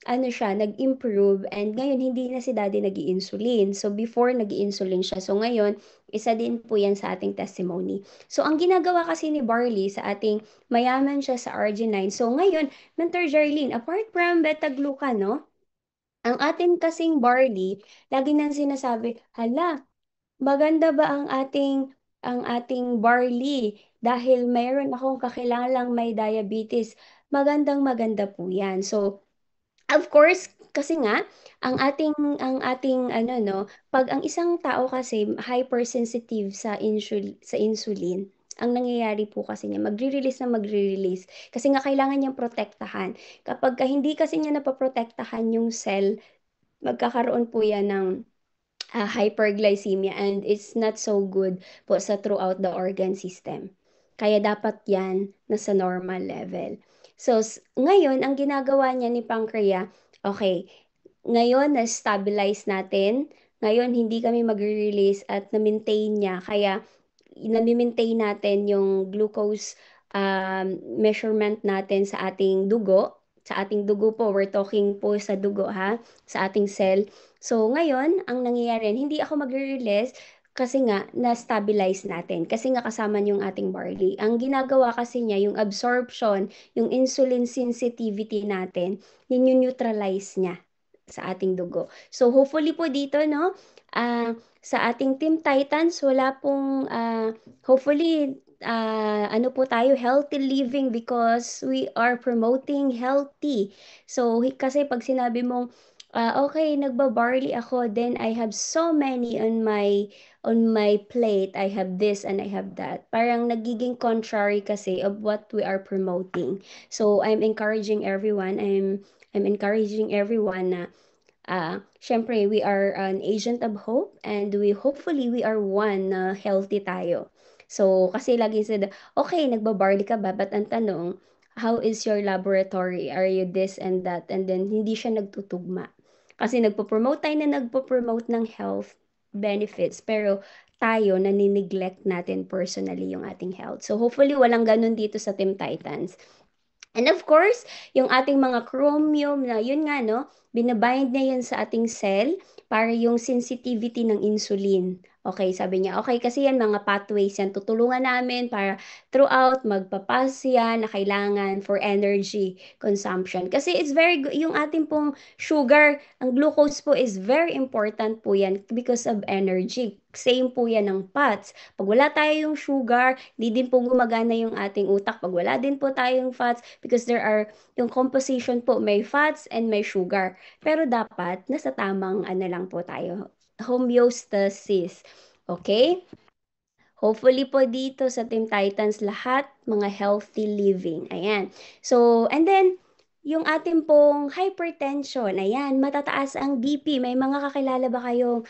ano siya, nag-improve. And ngayon, hindi na si daddy nag-i-insulin. So, before, nag-i-insulin siya. So, ngayon, isa din po yan sa ating testimony. So, ang ginagawa kasi ni barley sa ating mayaman siya sa arginine. So, ngayon, Mentor Jarlene, apart from beta-glucan, no? Ang atin kasing barley, lagi nang sinasabi, hala, maganda ba ang ating barley dahil mayroon akong kakilalang may diabetes. Magandang maganda po 'yan. So, of course, kasi nga ang ating ano no, pag ang isang tao kasi hypersensitive sa insulin, ang nangyayari po kasi niya magre-release kasi nga kailangan niyang protektahan. Kapag hindi kasi niya napoprotektahan yung cell, magkakaroon po yan ng hyperglycemia and it's not so good po sa throughout the organ system. Kaya dapat yan nasa normal level. So, ngayon, ang ginagawa niya ni pancreas, okay, ngayon, na-stabilize natin. Ngayon, hindi kami magre-release at na-maintain niya. Kaya, na-maintain natin yung glucose measurement natin sa ating dugo. Sa ating dugo po, we're talking po sa dugo ha, sa ating cell. So, ngayon, ang nangyayari, hindi ako magre-release kasi nga, na-stabilize natin. Kasi nga kasama yung ating barley. Ang ginagawa kasi niya, yung absorption, yung insulin sensitivity natin, yun yung neutralize niya sa ating dugo. So, hopefully po dito, no, sa ating Team Titans, wala pong, hopefully, ano po tayo, healthy living because we are promoting healthy. So, kasi pag sinabi mong, okay, nagba-barley ako, then I have so many on my plate. I have this and I have that. Parang nagiging contrary kasi of what we are promoting. So, I'm encouraging everyone na syempre, we are an agent of hope and hopefully we are one na healthy tayo. So, kasi lagi sila, okay, nagbabarley ka ba? But ang tanong, how is your laboratory? Are you this and that? And then, hindi siya nagtutugma. Kasi nagpo-promote tayo na nagpo-promote ng health benefits, pero tayo, nanineglect natin personally yung ating health. So, hopefully, walang ganun dito sa Team Titans. And of course, yung ating mga chromium na yun nga no, binabind niya yan sa ating cell para yung sensitivity ng insulin. Okay, sabi niya, okay kasi yan mga pathways yan, tutulungan namin para throughout magpapas yan na kailangan for energy consumption. Kasi it's very good, yung ating pong sugar, ang glucose po is very important po yan because of energy. Same po yan ng fats. Pag wala tayo yung sugar, di din po gumagana yung ating utak. Pag wala din po tayong fats, because yung composition po, may fats and may sugar. Pero dapat, nasa tamang ano lang po tayo, homeostasis. Okay? Hopefully po dito sa Team Titans, lahat mga healthy living. Ayan. So, and then, yung ating pong hypertension, ayan, matataas ang BP. May mga kakilala ba kayong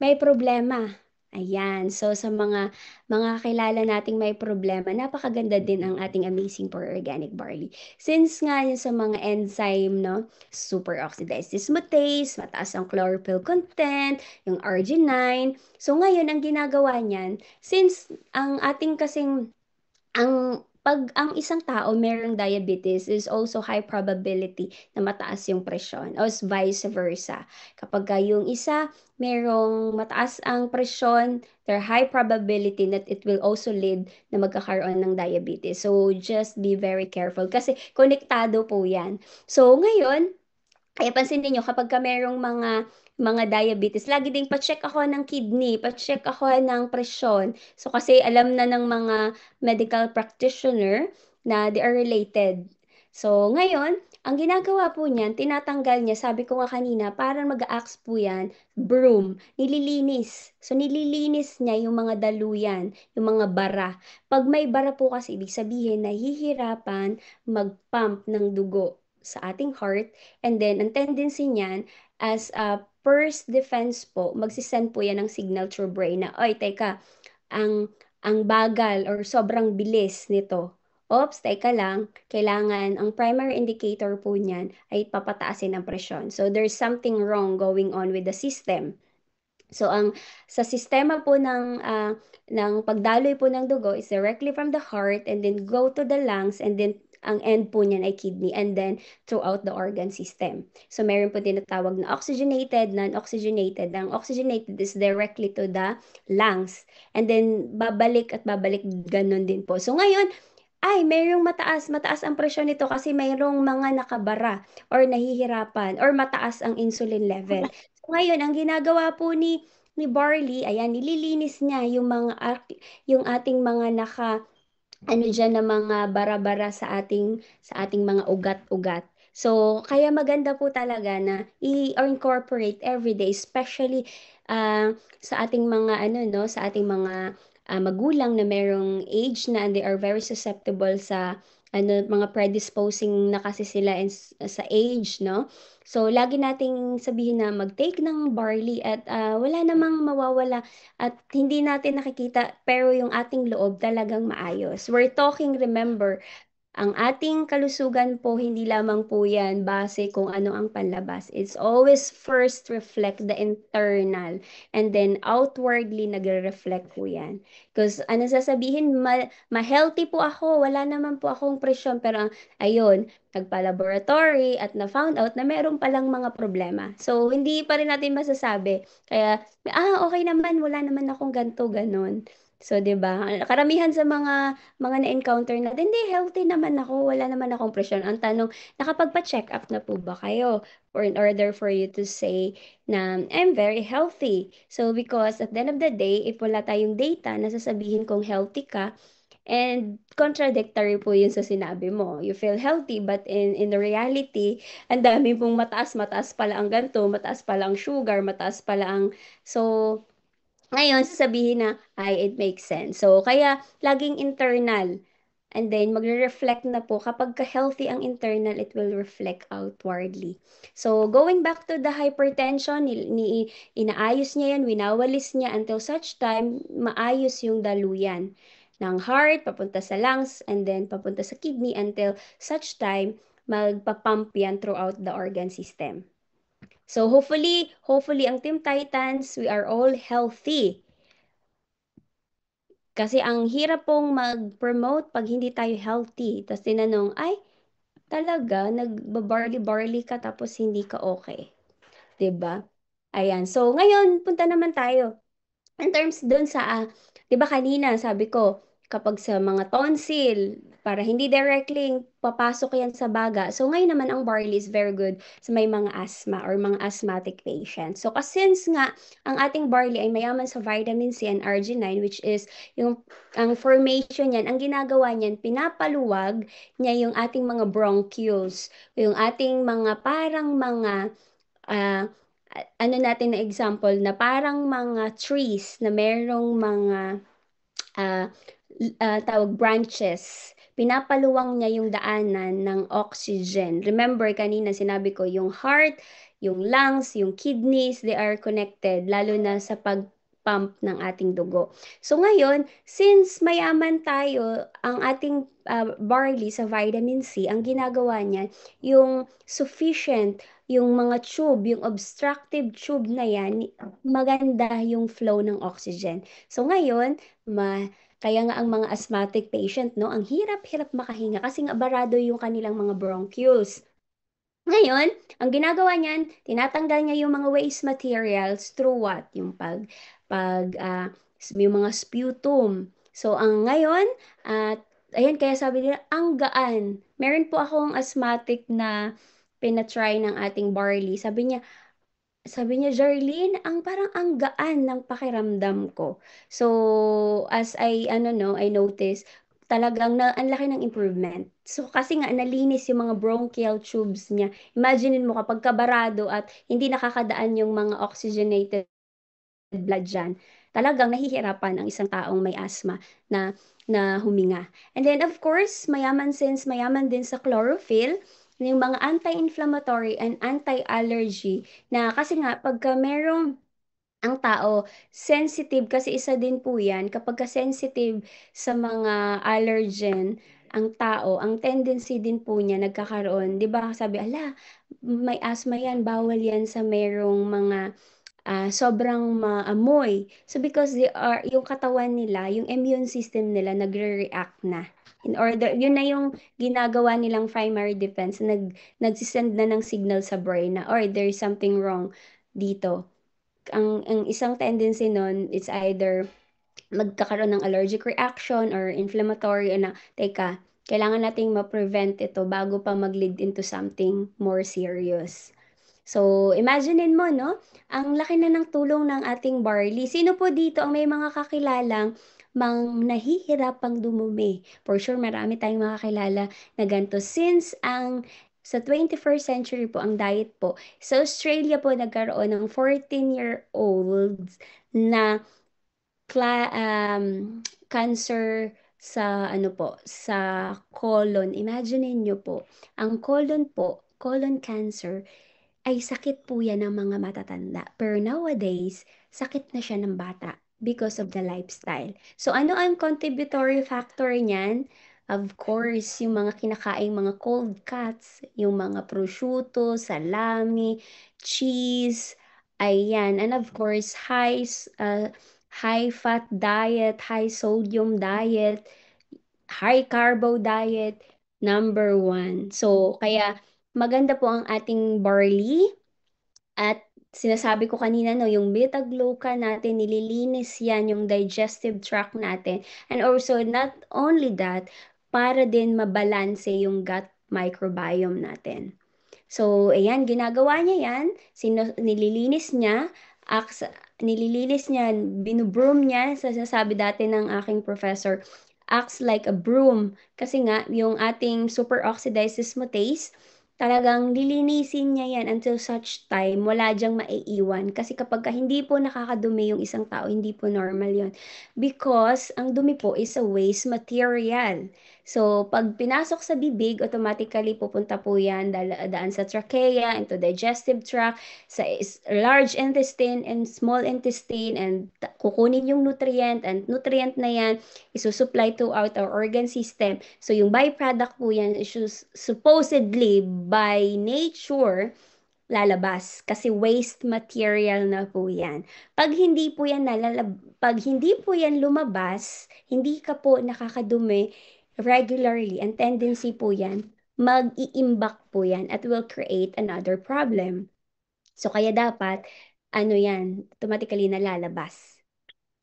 may problema? Ayan. So, sa mga kakilala nating may problema, napakaganda din ang ating Amazing for Organic Barley. Since nga yun sa mga enzyme, no, super oxidized dismutase, mataas ang chlorophyll content, yung arginine. So, ngayon, ang ginagawa niyan, since ang ating kasing pag ang isang tao merong diabetes is also high probability na mataas yung presyon o vice versa. Kapag yung isa merong mataas ang presyon, there high probability that it will also lead na magkakaroon ng diabetes. So just be very careful kasi konektado po yan. So ngayon, kaya pansinin niyo kapag ka merong mga diabetes, lagi ding pa-check ako ng kidney, pa-check ako ng presyon. So kasi alam na ng mga medical practitioner na they are related. So ngayon, ang ginagawa po niyan, tinatanggal niya, sabi ko nga kanina, parang mag-a-axe po yan, broom, nililinis. So nililinis niya yung mga daluyan, yung mga bara. Pag may bara po kasi, ibig sabihin, nahihirapan mag-pump ng dugo sa ating heart. And then, ang tendency niyan, as a first defense po, magsisend po yan ng signal through brain na, oy, teka, ang bagal or sobrang bilis nito. Oops, teka lang, kailangan, ang primary indicator po niyan ay papataasin ang presyon. So, there's something wrong going on with the system. So ang sa sistema po ng pagdaloy po ng dugo is directly from the heart and then go to the lungs and then ang end po niyan ay kidney and then throughout the organ system. So meron po tinatawag na oxygenated, non-oxygenated. Ang oxygenated is directly to the lungs and then babalik at babalik ganun din po. So ngayon, ay mayroong mataas ang presyon nito kasi mayroong mga nakabara or nahihirapan or mataas ang insulin level. So ngayon, ang ginagawa po ni Barley, ayan, nililinis niya yung ating mga ano diyan na mga bara-bara sa ating mga ugat-ugat. So, kaya maganda po talaga na i-incorporate every day, especially sa ating mga ano no, sa ating mga magulang na merong age na and they are very susceptible sa ano mga predisposing na kasi sila sa age, no? So, lagi nating sabihin na mag-take ng barley at wala namang mawawala at hindi natin nakikita pero yung ating loob talagang maayos. We're talking, remember, ang ating kalusugan po, hindi lamang po yan base kung ano ang panlabas. It's always first reflect the internal and then outwardly nagre-reflect po yan. Because ano sasabihin, ma-healthy po ako, wala naman po akong presyon, pero ayun, nagpa-laboratory at na-found out na meron palang mga problema. So, hindi pa rin natin masasabi. Kaya, okay naman, wala naman akong ganto, ganon. So, 'di ba? Karamihan sa mga na-encounter natin, hindi, healthy naman ako, wala naman akong presyon. Ang tanong, nakapagpa-check up na po ba kayo? Or in order for you to say na I'm very healthy. So, because at the end of the day, if wala tayong data na sasabihin kung healthy ka, and contradictory po yun sa sinabi mo. You feel healthy, but in the reality, ang dami pong mataas pala ang ganto, mataas pala ang sugar, mataas pala ang... So, ngayon, sasabihin na, ay, it makes sense. So, kaya, laging internal. And then, magre-reflect na po. Kapag ka-healthy ang internal, it will reflect outwardly. So, going back to the hypertension, inaayos niya yan, winawalis niya until such time, maayos yung daluyan ng heart, papunta sa lungs, and then papunta sa kidney until such time, magpa-pump yan throughout the organ system. So hopefully ang Team Titans, we are all healthy. Kasi ang hirap pong mag-promote pag hindi tayo healthy. Tapos tinanong, ay, talaga, nagbabarley-barley ka tapos hindi ka okay. 'Di ba? Ayan. So ngayon, punta naman tayo in terms doon sa, 'di ba kanina sabi ko, kapag sa mga tonsil, para hindi directly papasok yan sa baga. So ngayon naman ang barley is very good sa may mga asthma or mga asthmatic patients. So kasi since nga ang ating barley ay mayaman sa vitamin C and arginine, which is yung ang formation niyan, ang ginagawa niyan, pinapaluwag niya yung ating mga bronchioles, yung ating mga parang mga ah, ano natin na example na parang mga trees na merong mga ah, tawag branches. Pinapaluwang niya yung daanan ng oxygen. Remember kanina sinabi ko yung heart, yung lungs, yung kidneys, they are connected lalo na sa pag-pump ng ating dugo. So ngayon, since mayaman tayo, ang ating barley sa vitamin C, ang ginagawa niya, yung sufficient, yung mga tube, yung obstructive tube na yan, maganda yung flow ng oxygen. So ngayon, kaya nga ang mga asthmatic patient, no, ang hirap-hirap makahinga kasi nga barado yung kanilang mga bronchioles. Ngayon, ang ginagawa niyan, tinatanggal niya yung mga waste materials through what? Yung mga sputum. So, ang ngayon, at ayan, kaya sabi nila, ang gaan. Meron po akong asthmatic na pinatry ng ating barley. Sabi niya, Jarlene, parang ang gaan ng pakiramdam ko. So, as ano no, I noticed, talagang ang laki ng improvement. So, kasi nga, nalinis yung mga bronchial tubes niya. Imaginein mo kapag kabarado at hindi nakakadaan yung mga oxygenated blood dyan, talagang nahihirapan ang isang taong may asthma na huminga. And then, of course, since mayaman din sa chlorophyll, yung mga anti-inflammatory and anti-allergy na kasi nga pagka merong ang tao sensitive kasi isa din po yan kapag ka sensitive sa mga allergen ang tao ang tendency din po niya nagkakaroon 'di ba sabi ala may asthma yan bawal yan sa merong mga sobrang maamoy. So because yung katawan nila, yung immune system nila nagre-react na. In order, yun na yung ginagawa nilang primary defense, nagsisend na ng signal sa brain na, or there's something wrong dito. Ang isang tendency nun, it's either magkakaroon ng allergic reaction or inflammatory na, teka, kailangan nating ma-prevent ito bago pa mag-lead into something more serious. So, imaginein mo, no? Ang laki na ng tulong ng ating barley. Sino po dito ang may mga kakilalang nahihirapang dumumi? For sure, marami tayong mga kakilala na ganito. Since sa 21st century po, ang diet po, sa Australia po nagkaroon ng 14-year-olds na cancer sa ano po, sa colon. Imagine niyo po, ang colon po, colon cancer, ay sakit po yan ng mga matatanda. Pero nowadays, sakit na siya ng bata because of the lifestyle. So ano ang contributory factor niyan? Of course, yung mga kinakaing mga cold cuts, yung mga prosciutto, salami, cheese, ayan. And of course, high fat diet, high sodium diet, high carbo diet, number one. So, kaya maganda po ang ating barley at sinasabi ko kanina, no, yung beta-glucan natin, nililinis yan yung digestive tract natin. And also, not only that, para din mabalanse yung gut microbiome natin. So, ayan, ginagawa niya yan. Nililinis niya, aks, nililinis niya, binubroom niya. Sasabi dati ng aking professor, acts like a broom. Kasi nga, yung ating superoxidized dismutase, talagang lilinisin niya yan until such time wala diyang maiiwan. Kasi kapag hindi po nakakadumi yung isang tao, hindi po normal yon. Because ang dumi po is a waste material. So, pag pinasok sa bibig, automatically pupunta po yan daan sa trachea, into digestive tract, sa large intestine and small intestine, and kukunin yung nutrient, and nutrient na yan, isusupply throughout our organ system. So, yung byproduct po yan is supposedly by nature lalabas kasi waste material na po yan. Pag hindi po yan lumabas, hindi ka po nakakadumi regularly, ang tendency po yan, mag-iimbak po yan at will create another problem. So, kaya dapat, ano yan, automatically nalalabas.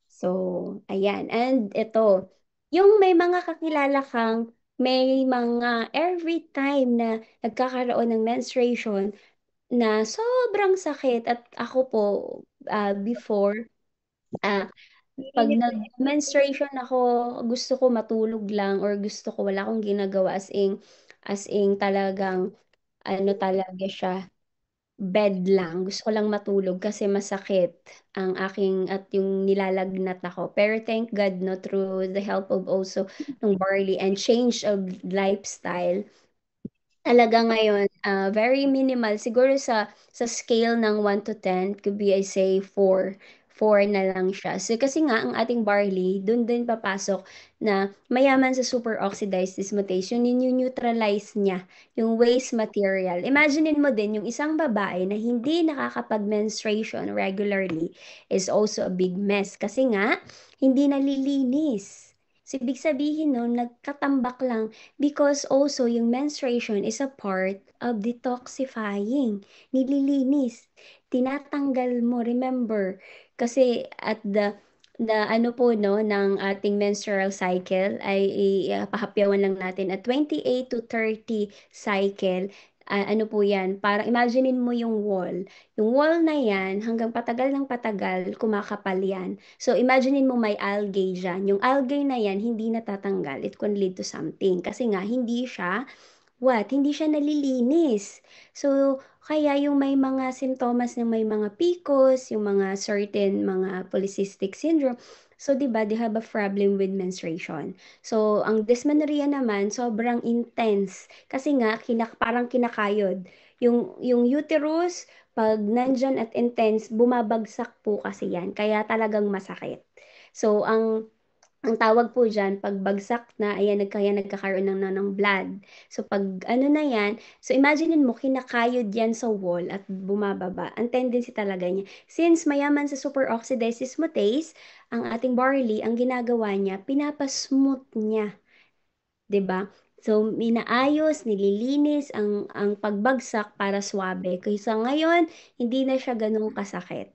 So, ayan. And ito, yung may mga kakilala kang, may mga every time na nagkakaroon ng menstruation, na sobrang sakit at ako po before ah pag nag-menstruation ako gusto ko matulog lang or gusto ko wala akong ginagawa as in talagang ano talaga siya bed lang gusto ko lang matulog kasi masakit ang aking at yung nilalagnat ako pero thank God no through the help of also ng barley and change of lifestyle. Talaga ngayon, very minimal. Siguro sa scale ng 1 to 10, could be I say 4. 4 na lang siya. So kasi nga ang ating barley, dun din papasok na mayaman sa superoxidized dismutase. Yun yung neutralize niya, yung waste material. Imaginein mo din yung isang babae na hindi nakakapag-menstruation regularly is also a big mess. Kasi nga, hindi nalilinis. So, ibig sabihin nun, nagkatambak lang. Because also, yung menstruation is a part of detoxifying. Nililinis. Tinatanggal mo. Remember, kasi at the ano po no ng ating menstrual cycle ay pahapyawan lang natin at 28 to 30 cycle. Ano po yan, parang imaginein mo yung wall. Yung wall na yan, hanggang patagal ng patagal, kumakapal yan. So, imaginein mo may algae dyan. Yung algae na yan, hindi natatanggal. It can lead to something. Kasi nga, hindi siya Hindi siya nalilinis. So, kaya yung may mga simptomas na may mga PCOS, yung mga certain mga polycystic syndrome, so 'di ba, they have a problem with menstruation. So, ang dysmenorrhea naman sobrang intense kasi nga parang kinakayod. Yung uterus pag nandyan at intense, bumabagsak po kasi yan. Kaya talagang masakit. So, Ang tawag po diyan, pagbagsak na, ayan, nagkakaroon ng blood. So, pag ano na yan, so imaginin mo, kinakayod yan sa wall at bumababa. Ang tendency talaga niya. Since mayaman sa superoxidized dismutase, ang ating barley, ang ginagawa niya, pinapasmooth niya, 'di ba? So, inaayos, nililinis ang pagbagsak para swabe. Kaysa ngayon, hindi na siya ganun kasakit.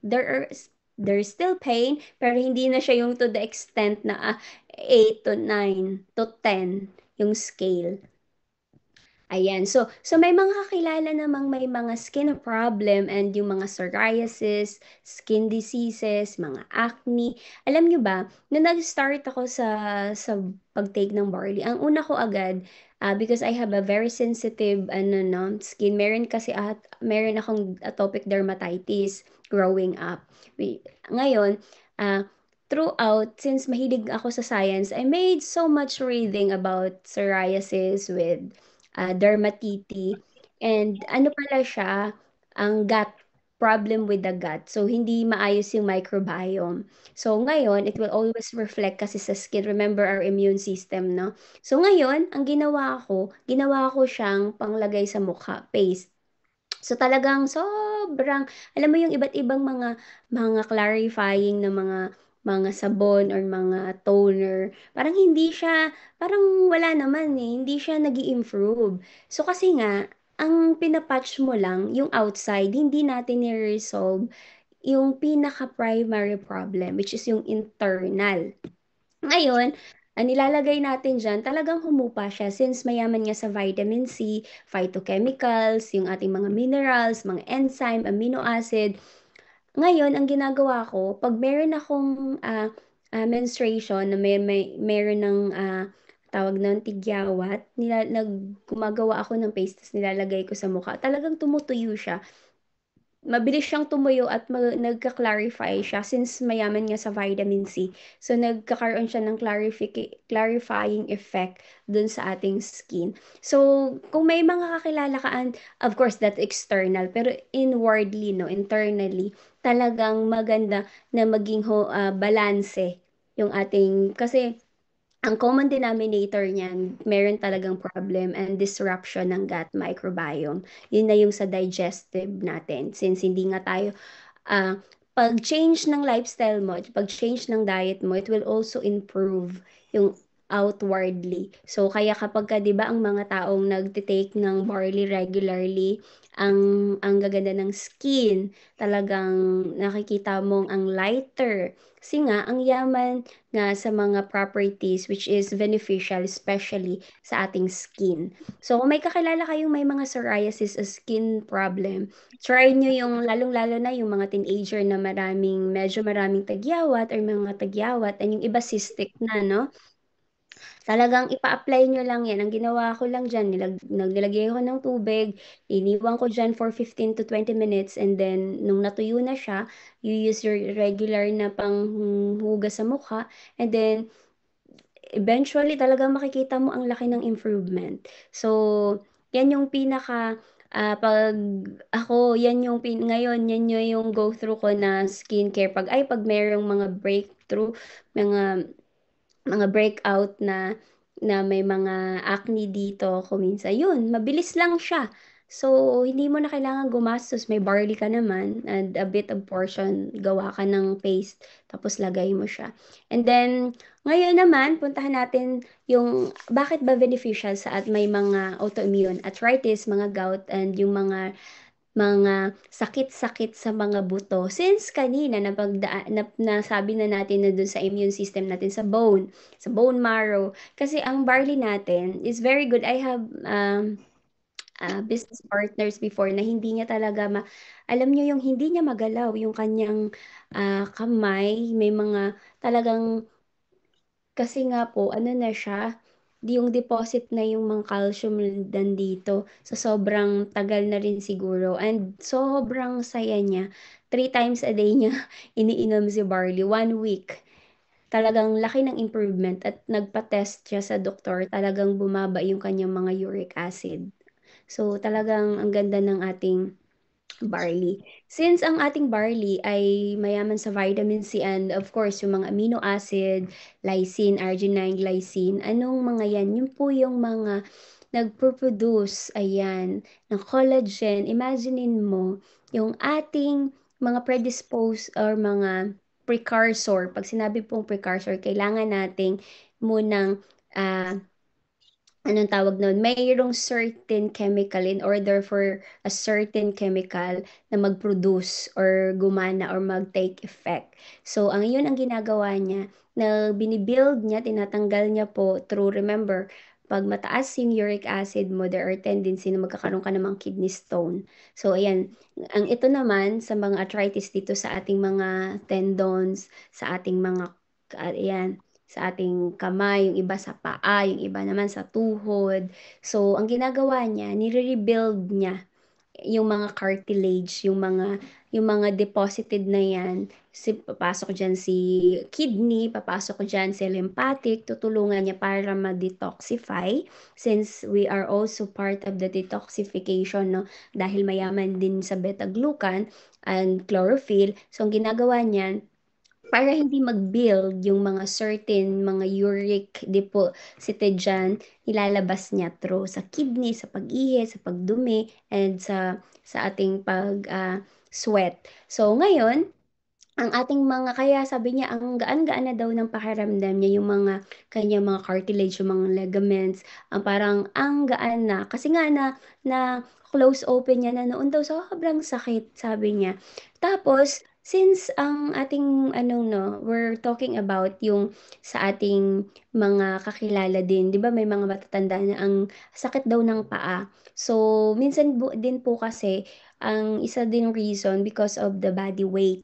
There's still pain, pero hindi na siya yung to the extent na 8 to 9 to 10 yung scale. Ayan. So may mga kakilala namang may mga skin problem and yung mga psoriasis, skin diseases, mga acne. Alam nyo ba, nung nag-start ako sa pag-take ng barley, ang una ko agad, because I have a very sensitive ano no, skin. Meron akong atopic dermatitis growing up. Ngayon, throughout, since mahilig ako sa science, I made so much reading about psoriasis with dermatitis. And ano pala siya, ang gut, problem with the gut. So, hindi maayos yung microbiome. So, ngayon, it will always reflect kasi sa skin. Remember our immune system, no? So, ngayon, ang ginawa ko siyang panglagay sa mukha, paste. So talagang sobrang, alam mo yung iba't ibang mga clarifying na mga sabon or mga toner, parang hindi siya, parang wala naman eh, hindi siya nag-i-improve. So kasi nga, ang pinapatch mo lang yung outside, hindi natin ni-resolve yung pinaka-primary problem, which is yung internal. Ngayon, ang nilalagay natin dyan, talagang humupa siya since mayaman nga sa vitamin C, phytochemicals, yung ating mga minerals, mga enzyme, amino acid. Ngayon, ang ginagawa ko, pag meron akong menstruation na meron ng tawag ng tigyawat, gumagawa ako ng paste, tas nilalagay ko sa mukha. Talagang tumutuyo siya, mabilis siyang tumuyo at nagka-clarify siya since mayaman nga sa vitamin C. So, nagkakaroon siya ng clarifying effect dun sa ating skin. So, kung may mga kakilala ka, and of course, that's external, pero inwardly, no, internally, talagang maganda na maging balanse yung ating, kasi ang common denominator niyan, meron talagang problem and disruption ng gut microbiome. Yun na yung sa digestive natin. Since hindi nga tayo, ah, pag-change ng lifestyle mo, pag-change ng diet mo, it will also improve yung outwardly. So, kaya kapag ka, di ba, ang mga taong nagtitake ng barley regularly, ang gaganda ng skin, talagang nakikita mong ang lighter. Kasi nga, ang yaman nga sa mga properties which is beneficial especially sa ating skin. So, kung may kakilala kayong may mga psoriasis o skin problem, try nyo yung lalong-lalo na yung mga teenager na medyo maraming tagyawat or mga tagyawat and yung iba cystic na, no? Talagang ipa-apply nyo lang yan. Ang ginawa ko lang dyan, nilagay ko ng tubig, iniwan ko dyan for 15 to 20 minutes, and then, nung natuyo na siya, you use your regular na panghugas sa mukha, and then, eventually, talagang makikita mo ang laki ng improvement. So, yan yung pag ako, ngayon, yan yung go through ko na skincare. Pag merong mga breakthrough, mga breakout na may mga acne dito kuminsan. Yun, mabilis lang siya. So, hindi mo na kailangan gumastos. May barley ka naman and a bit of portion, gawa ka ng paste, tapos lagay mo siya. And then, ngayon naman, puntahan natin yung bakit ba beneficial sa at may mga autoimmune arthritis, mga gout, and yung mga sakit-sakit sa mga buto. Since kanina nasabi na natin na dun sa immune system natin sa bone marrow. Kasi ang barley natin is very good. I have business partners before na hindi niya talaga alam niyo yung hindi niya magalaw yung kanyang kamay, may mga talagang kasi nga po, ano na siya, yung deposit na yung mga calcium nandito sa sobrang tagal na rin siguro. And sobrang saya niya. 3 times a day niya iniinom si barley. 1 week. Talagang laki ng improvement at nagpa-test siya sa doktor. Talagang bumaba yung kanyang mga uric acid. So talagang ang ganda ng ating Barley. Since ang ating barley ay mayaman sa vitamin C and of course yung mga amino acid, lysine, arginine, glycine, anong mga yan? Yun po yung mga nagpo-produce, ayan, ng collagen. Imaginein mo, yung ating mga predisposed or mga precursor. Pag sinabi pong precursor, kailangan nating munang ah, anong tawag nun, mayroong certain chemical in order for a certain chemical na mag-produce or gumana or mag-take effect. So, ang yun ang ginagawa niya, na binibuild niya, tinatanggal niya po through, remember, pag mataas yung uric acid mo, there are tendency na magkakaroon ka ng kidney stone. So, ayan, ang ito naman sa mga arthritis dito sa ating mga tendons, sa ating mga, ayan, sa ating kamay, yung iba sa paa, yung iba naman sa tuhod. So, ang ginagawa niya, nire-rebuild niya yung mga cartilage, yung mga deposited na yan. Papasok diyan si kidney, papasok diyan si lymphatic, tutulungan niya para ma-detoxify since we are also part of the detoxification, no? Dahil mayaman din sa beta-glucan and chlorophyll. So, ang ginagawa niyan, para hindi mag-build yung mga certain mga uric deposited dyan, nilalabas niya through sa kidney, sa pag-ihi, sa pagdumi, and sa ating sweat. So, ngayon, ang ating mga, kaya sabi niya, ang gaan-gaan na daw ng pakiramdam niya, yung mga kanyang mga cartilage, yung mga ligaments, ang parang ang gaan na. Kasi nga na close open niya na noon daw, so sobrang sakit, sabi niya. Tapos, since ang ating, no, we're talking about yung sa ating mga kakilala din, di ba may mga matatanda na ang sakit daw ng paa. So, minsan din po kasi, ang isa ding reason because of the body weight.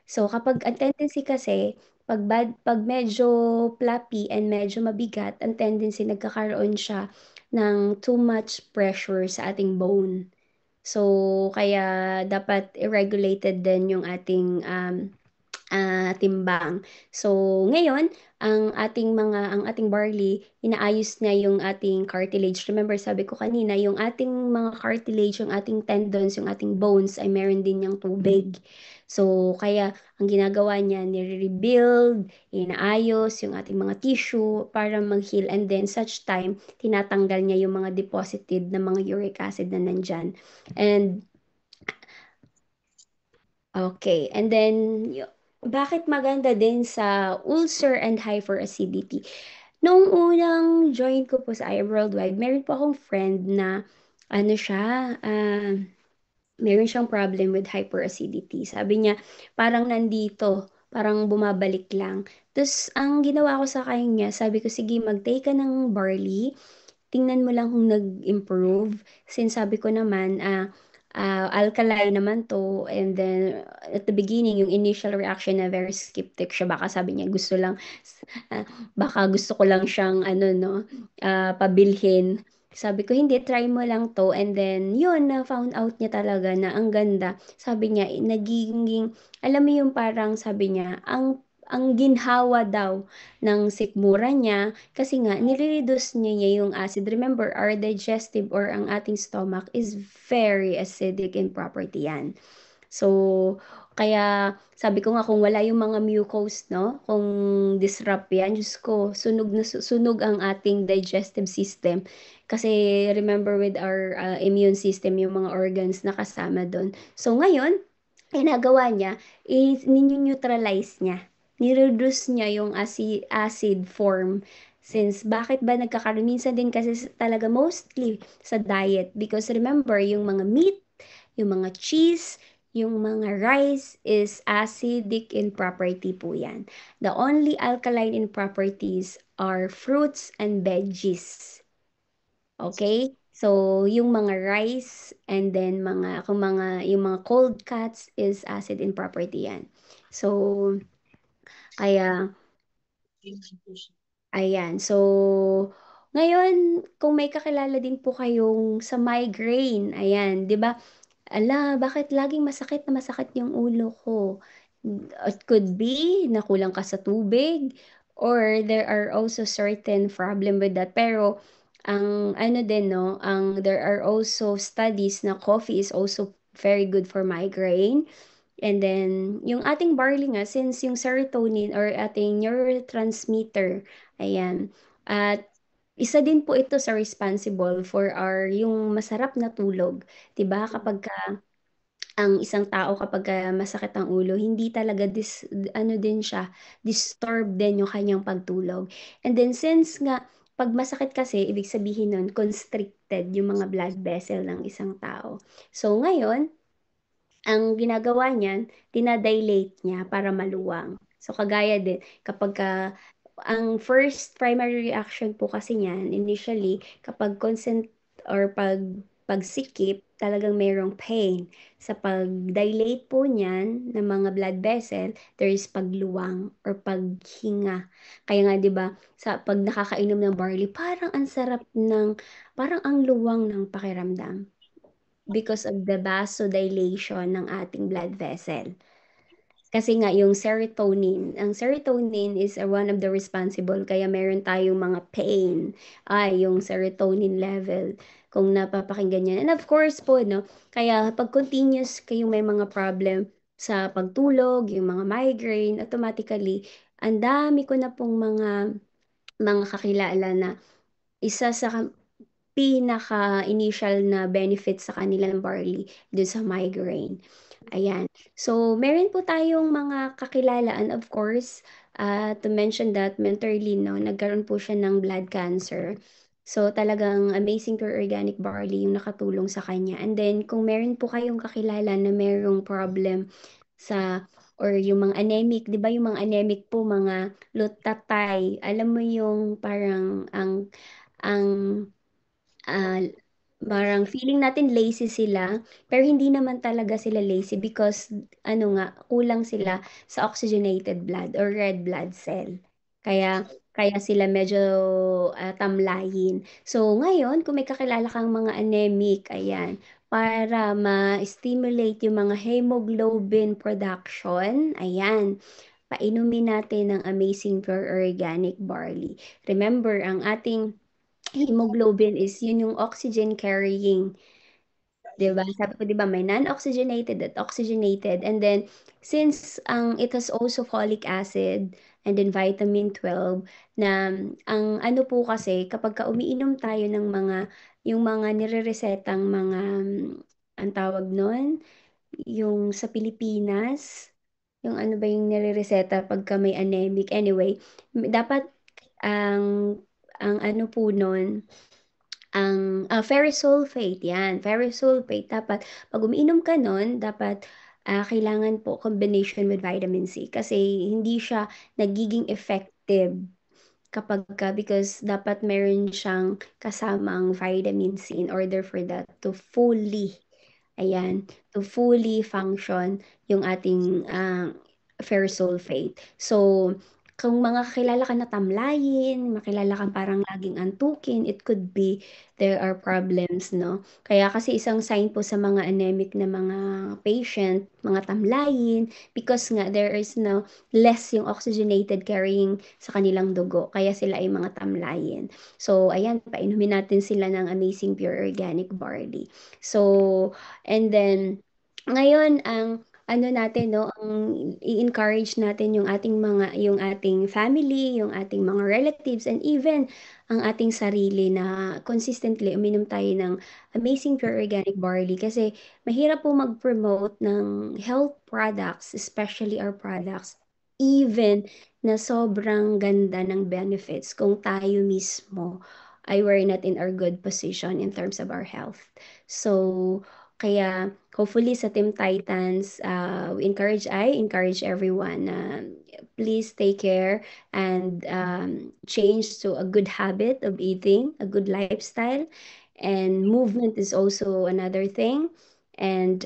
So, kapag ang tendency kasi, pag medyo fluffy and medyo mabigat, ang tendency nagkakaroon siya ng too much pressure sa ating bone. So, kaya dapat regulated din yung ating timbang. So, ngayon, ang ating barley, inaayos niya yung ating cartilage. Remember, sabi ko kanina, yung ating mga cartilage, yung ating tendons, yung ating bones, ay meron din yung tubig. So, kaya, ang ginagawa niya, nire-rebuild, inaayos yung ating mga tissue para mag-heal. And then, such time, tinatanggal niya yung mga deposited na mga uric acid na nandyan. And okay, and then bakit maganda din sa ulcer and hyperacidity? Noong unang join ko po sa I Am Worldwide, meron po akong friend na ano siya, meron siyang problem with hyperacidity. Sabi niya, parang nandito, parang bumabalik lang. Tapos, ang ginawa ko sa kanya, sabi ko, sige, mag-take ka ng barley, tingnan mo lang kung nag-improve. Since sabi ko naman, alkaline naman to, and then at the beginning, yung initial reaction na very skeptic siya, baka sabi niya ah, baka gusto ko lang siyang ano no, pabilhin. Sabi ko, hindi, try mo lang to. And then, yun, na found out niya talaga na ang ganda. Sabi niya, nagiging, alam mo yung parang sabi niya, ang ginhawa daw ng sikmura niya, kasi nga, nire-reduce niya yung acid. Remember, our digestive or ang ating stomach is very acidic in property yan. So, kaya sabi ko nga kung wala yung mga mucose, no? Kung disrupt yan, Diyos ko, sunog na sunog ang ating digestive system. Kasi remember with our immune system, yung mga organs na kasama doon. So, ngayon, ginagawa niya is ninyo-neutralize niya. Nireduce niya yung acid form. Since bakit ba nagkakaroon? Minsan din kasi talaga mostly sa diet. Because remember, yung mga meat, yung mga cheese, yung mga rice is acidic in property po yan. The only alkaline in properties are fruits and veggies. Okay? So, yung mga rice and then yung mga cold cuts is acid in property yan. So, kaya, ayan. So, ngayon, kung may kakilala din po kayong sa migraine, ayan, 'di ba? Ala, bakit laging masakit na masakit yung ulo ko? It could be na kulang ka sa tubig or there are also certain problem with that. Pero ang ano din no, there are also studies na coffee is also very good for migraine. And then, yung ating barley nga, since yung serotonin or ating neurotransmitter, ayan, at isa din po ito sa responsible for our yung masarap na tulog. 'Di ba? Kapag ang isang tao kapag masakit ang ulo, hindi talaga ano din siya, disturb din yung kanyang pagtulog. And then since nga pag masakit kasi, ibig sabihin nun, constricted yung mga blood vessel ng isang tao. So ngayon, ang ginagawa niyan, dinadilate niya para maluwang. So kagaya din, kapag ang first primary reaction po kasi niyan, initially, kapag consent or pagsikip, talagang mayroong pain. Sa pag-dilate po niyan ng mga blood vessel, there is pagluwang or paghinga. Kaya nga 'di ba, sa pag nakakainom ng barley, parang ang sarap ng, parang ang luwang ng pakiramdam because of the vasodilation ng ating blood vessel. Kasi nga yung serotonin, ang serotonin is one of the responsible kaya meron tayong mga pain, ay yung serotonin level kung napapakinggan niyo. And of course po, no, kaya pag continuous kayong may mga problem sa pagtulog, yung mga migraine, automatically, ang dami ko na pong mga kakilala na isa sa pinaka-initial na benefit sa kanilang barley dun sa migraine. Ayan. So, meron po tayong mga kakilala and of course, to mention that mentorly, no, nagkaroon po siya ng blood cancer. So, talagang amazing pure organic barley yung nakatulong sa kanya. And then, kung meron po kayong kakilala na merong problem sa or yung mga anemic, 'di ba yung mga anemic po, mga lutatay, alam mo yung parang ang ah, parang feeling natin lazy sila, pero hindi naman talaga sila lazy because ano nga, kulang sila sa oxygenated blood or red blood cell. Kaya kaya sila medyo tamlayin. So ngayon, kung may kakilala kang mga anemic, ayan, para ma-stimulate yung mga hemoglobin production, ayan, painumin natin ng Amazing Pure Organic Barley. Remember, ang ating hemoglobin is yun yung oxygen carrying, 'di ba? Sabi ko 'di ba may non-oxygenated at oxygenated, and then since it has also folic acid and then vitamin 12 na ang ano po kasi kapag umiinom tayo ng yung mga nireresetang mga ang tawag nun, yung sa Pilipinas, yung ano ba yung nirereseta pagka may anemic. Anyway, dapat ang ano po nun, ferrous sulfate, yan, ferrous sulfate. Dapat, pag umiinom ka nun, dapat kailangan po combination with vitamin C kasi hindi siya nagiging effective kapag because dapat meron siyang kasamang vitamin C in order for that to fully, ayan, to fully function yung ating ferrous sulfate. So, kung mga kakilala ka na tamlayin, makilala kang parang laging antukin, it could be there are problems, no? Kaya kasi isang sign po sa mga anemic na mga patient, mga tamlayin, because nga there is no less yung oxygenated carrying sa kanilang dugo, kaya sila ay mga tamlayin. So, ayan, painumin natin sila ng Amazing Pure Organic Barley. So, and then, ngayon, ang ano natin, no, ang i-encourage natin yung ating family, yung ating mga relatives, and even ang ating sarili na consistently uminom tayo ng Amazing Pure Organic Barley kasi mahirap po mag-promote ng health products, especially our products, even na sobrang ganda ng benefits kung tayo mismo ay we're not in our good position in terms of our health. So, kaya hopefully sa Team Titans, I encourage everyone na please take care and change to a good habit of eating, a good lifestyle, and movement is also another thing. And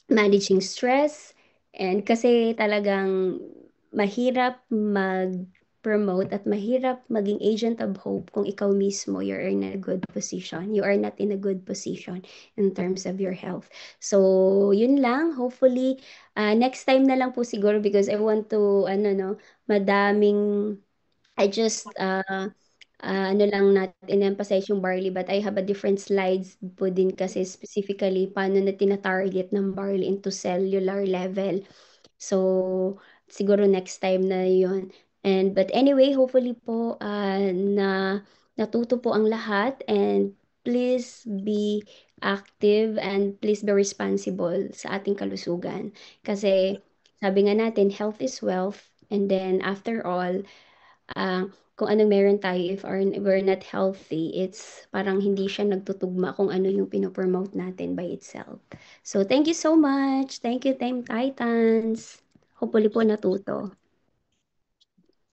managing stress, and kasi talagang mahirap mag-promote at mahirap maging agent of hope kung ikaw mismo you're in a good position. You are not in a good position in terms of your health. So, yun lang. Hopefully, next time na lang po siguro because I want to, ano no, madaming I just ano lang natin emphasize yung barley, but I have a different slides po din kasi specifically paano na tina-target ng barley into cellular level. So, siguro next time na yon. And but anyway, hopefully po na natuto po ang lahat, and please be active and please be responsible sa ating kalusugan. Kasi sabi nga natin, health is wealth, and then after all, kung anong meron tayo, if we're not healthy, it's parang hindi siya nagtutugma kung ano yung pinopromote natin by itself. So, thank you so much. Thank you, Time Titans. Hopefully po natuto.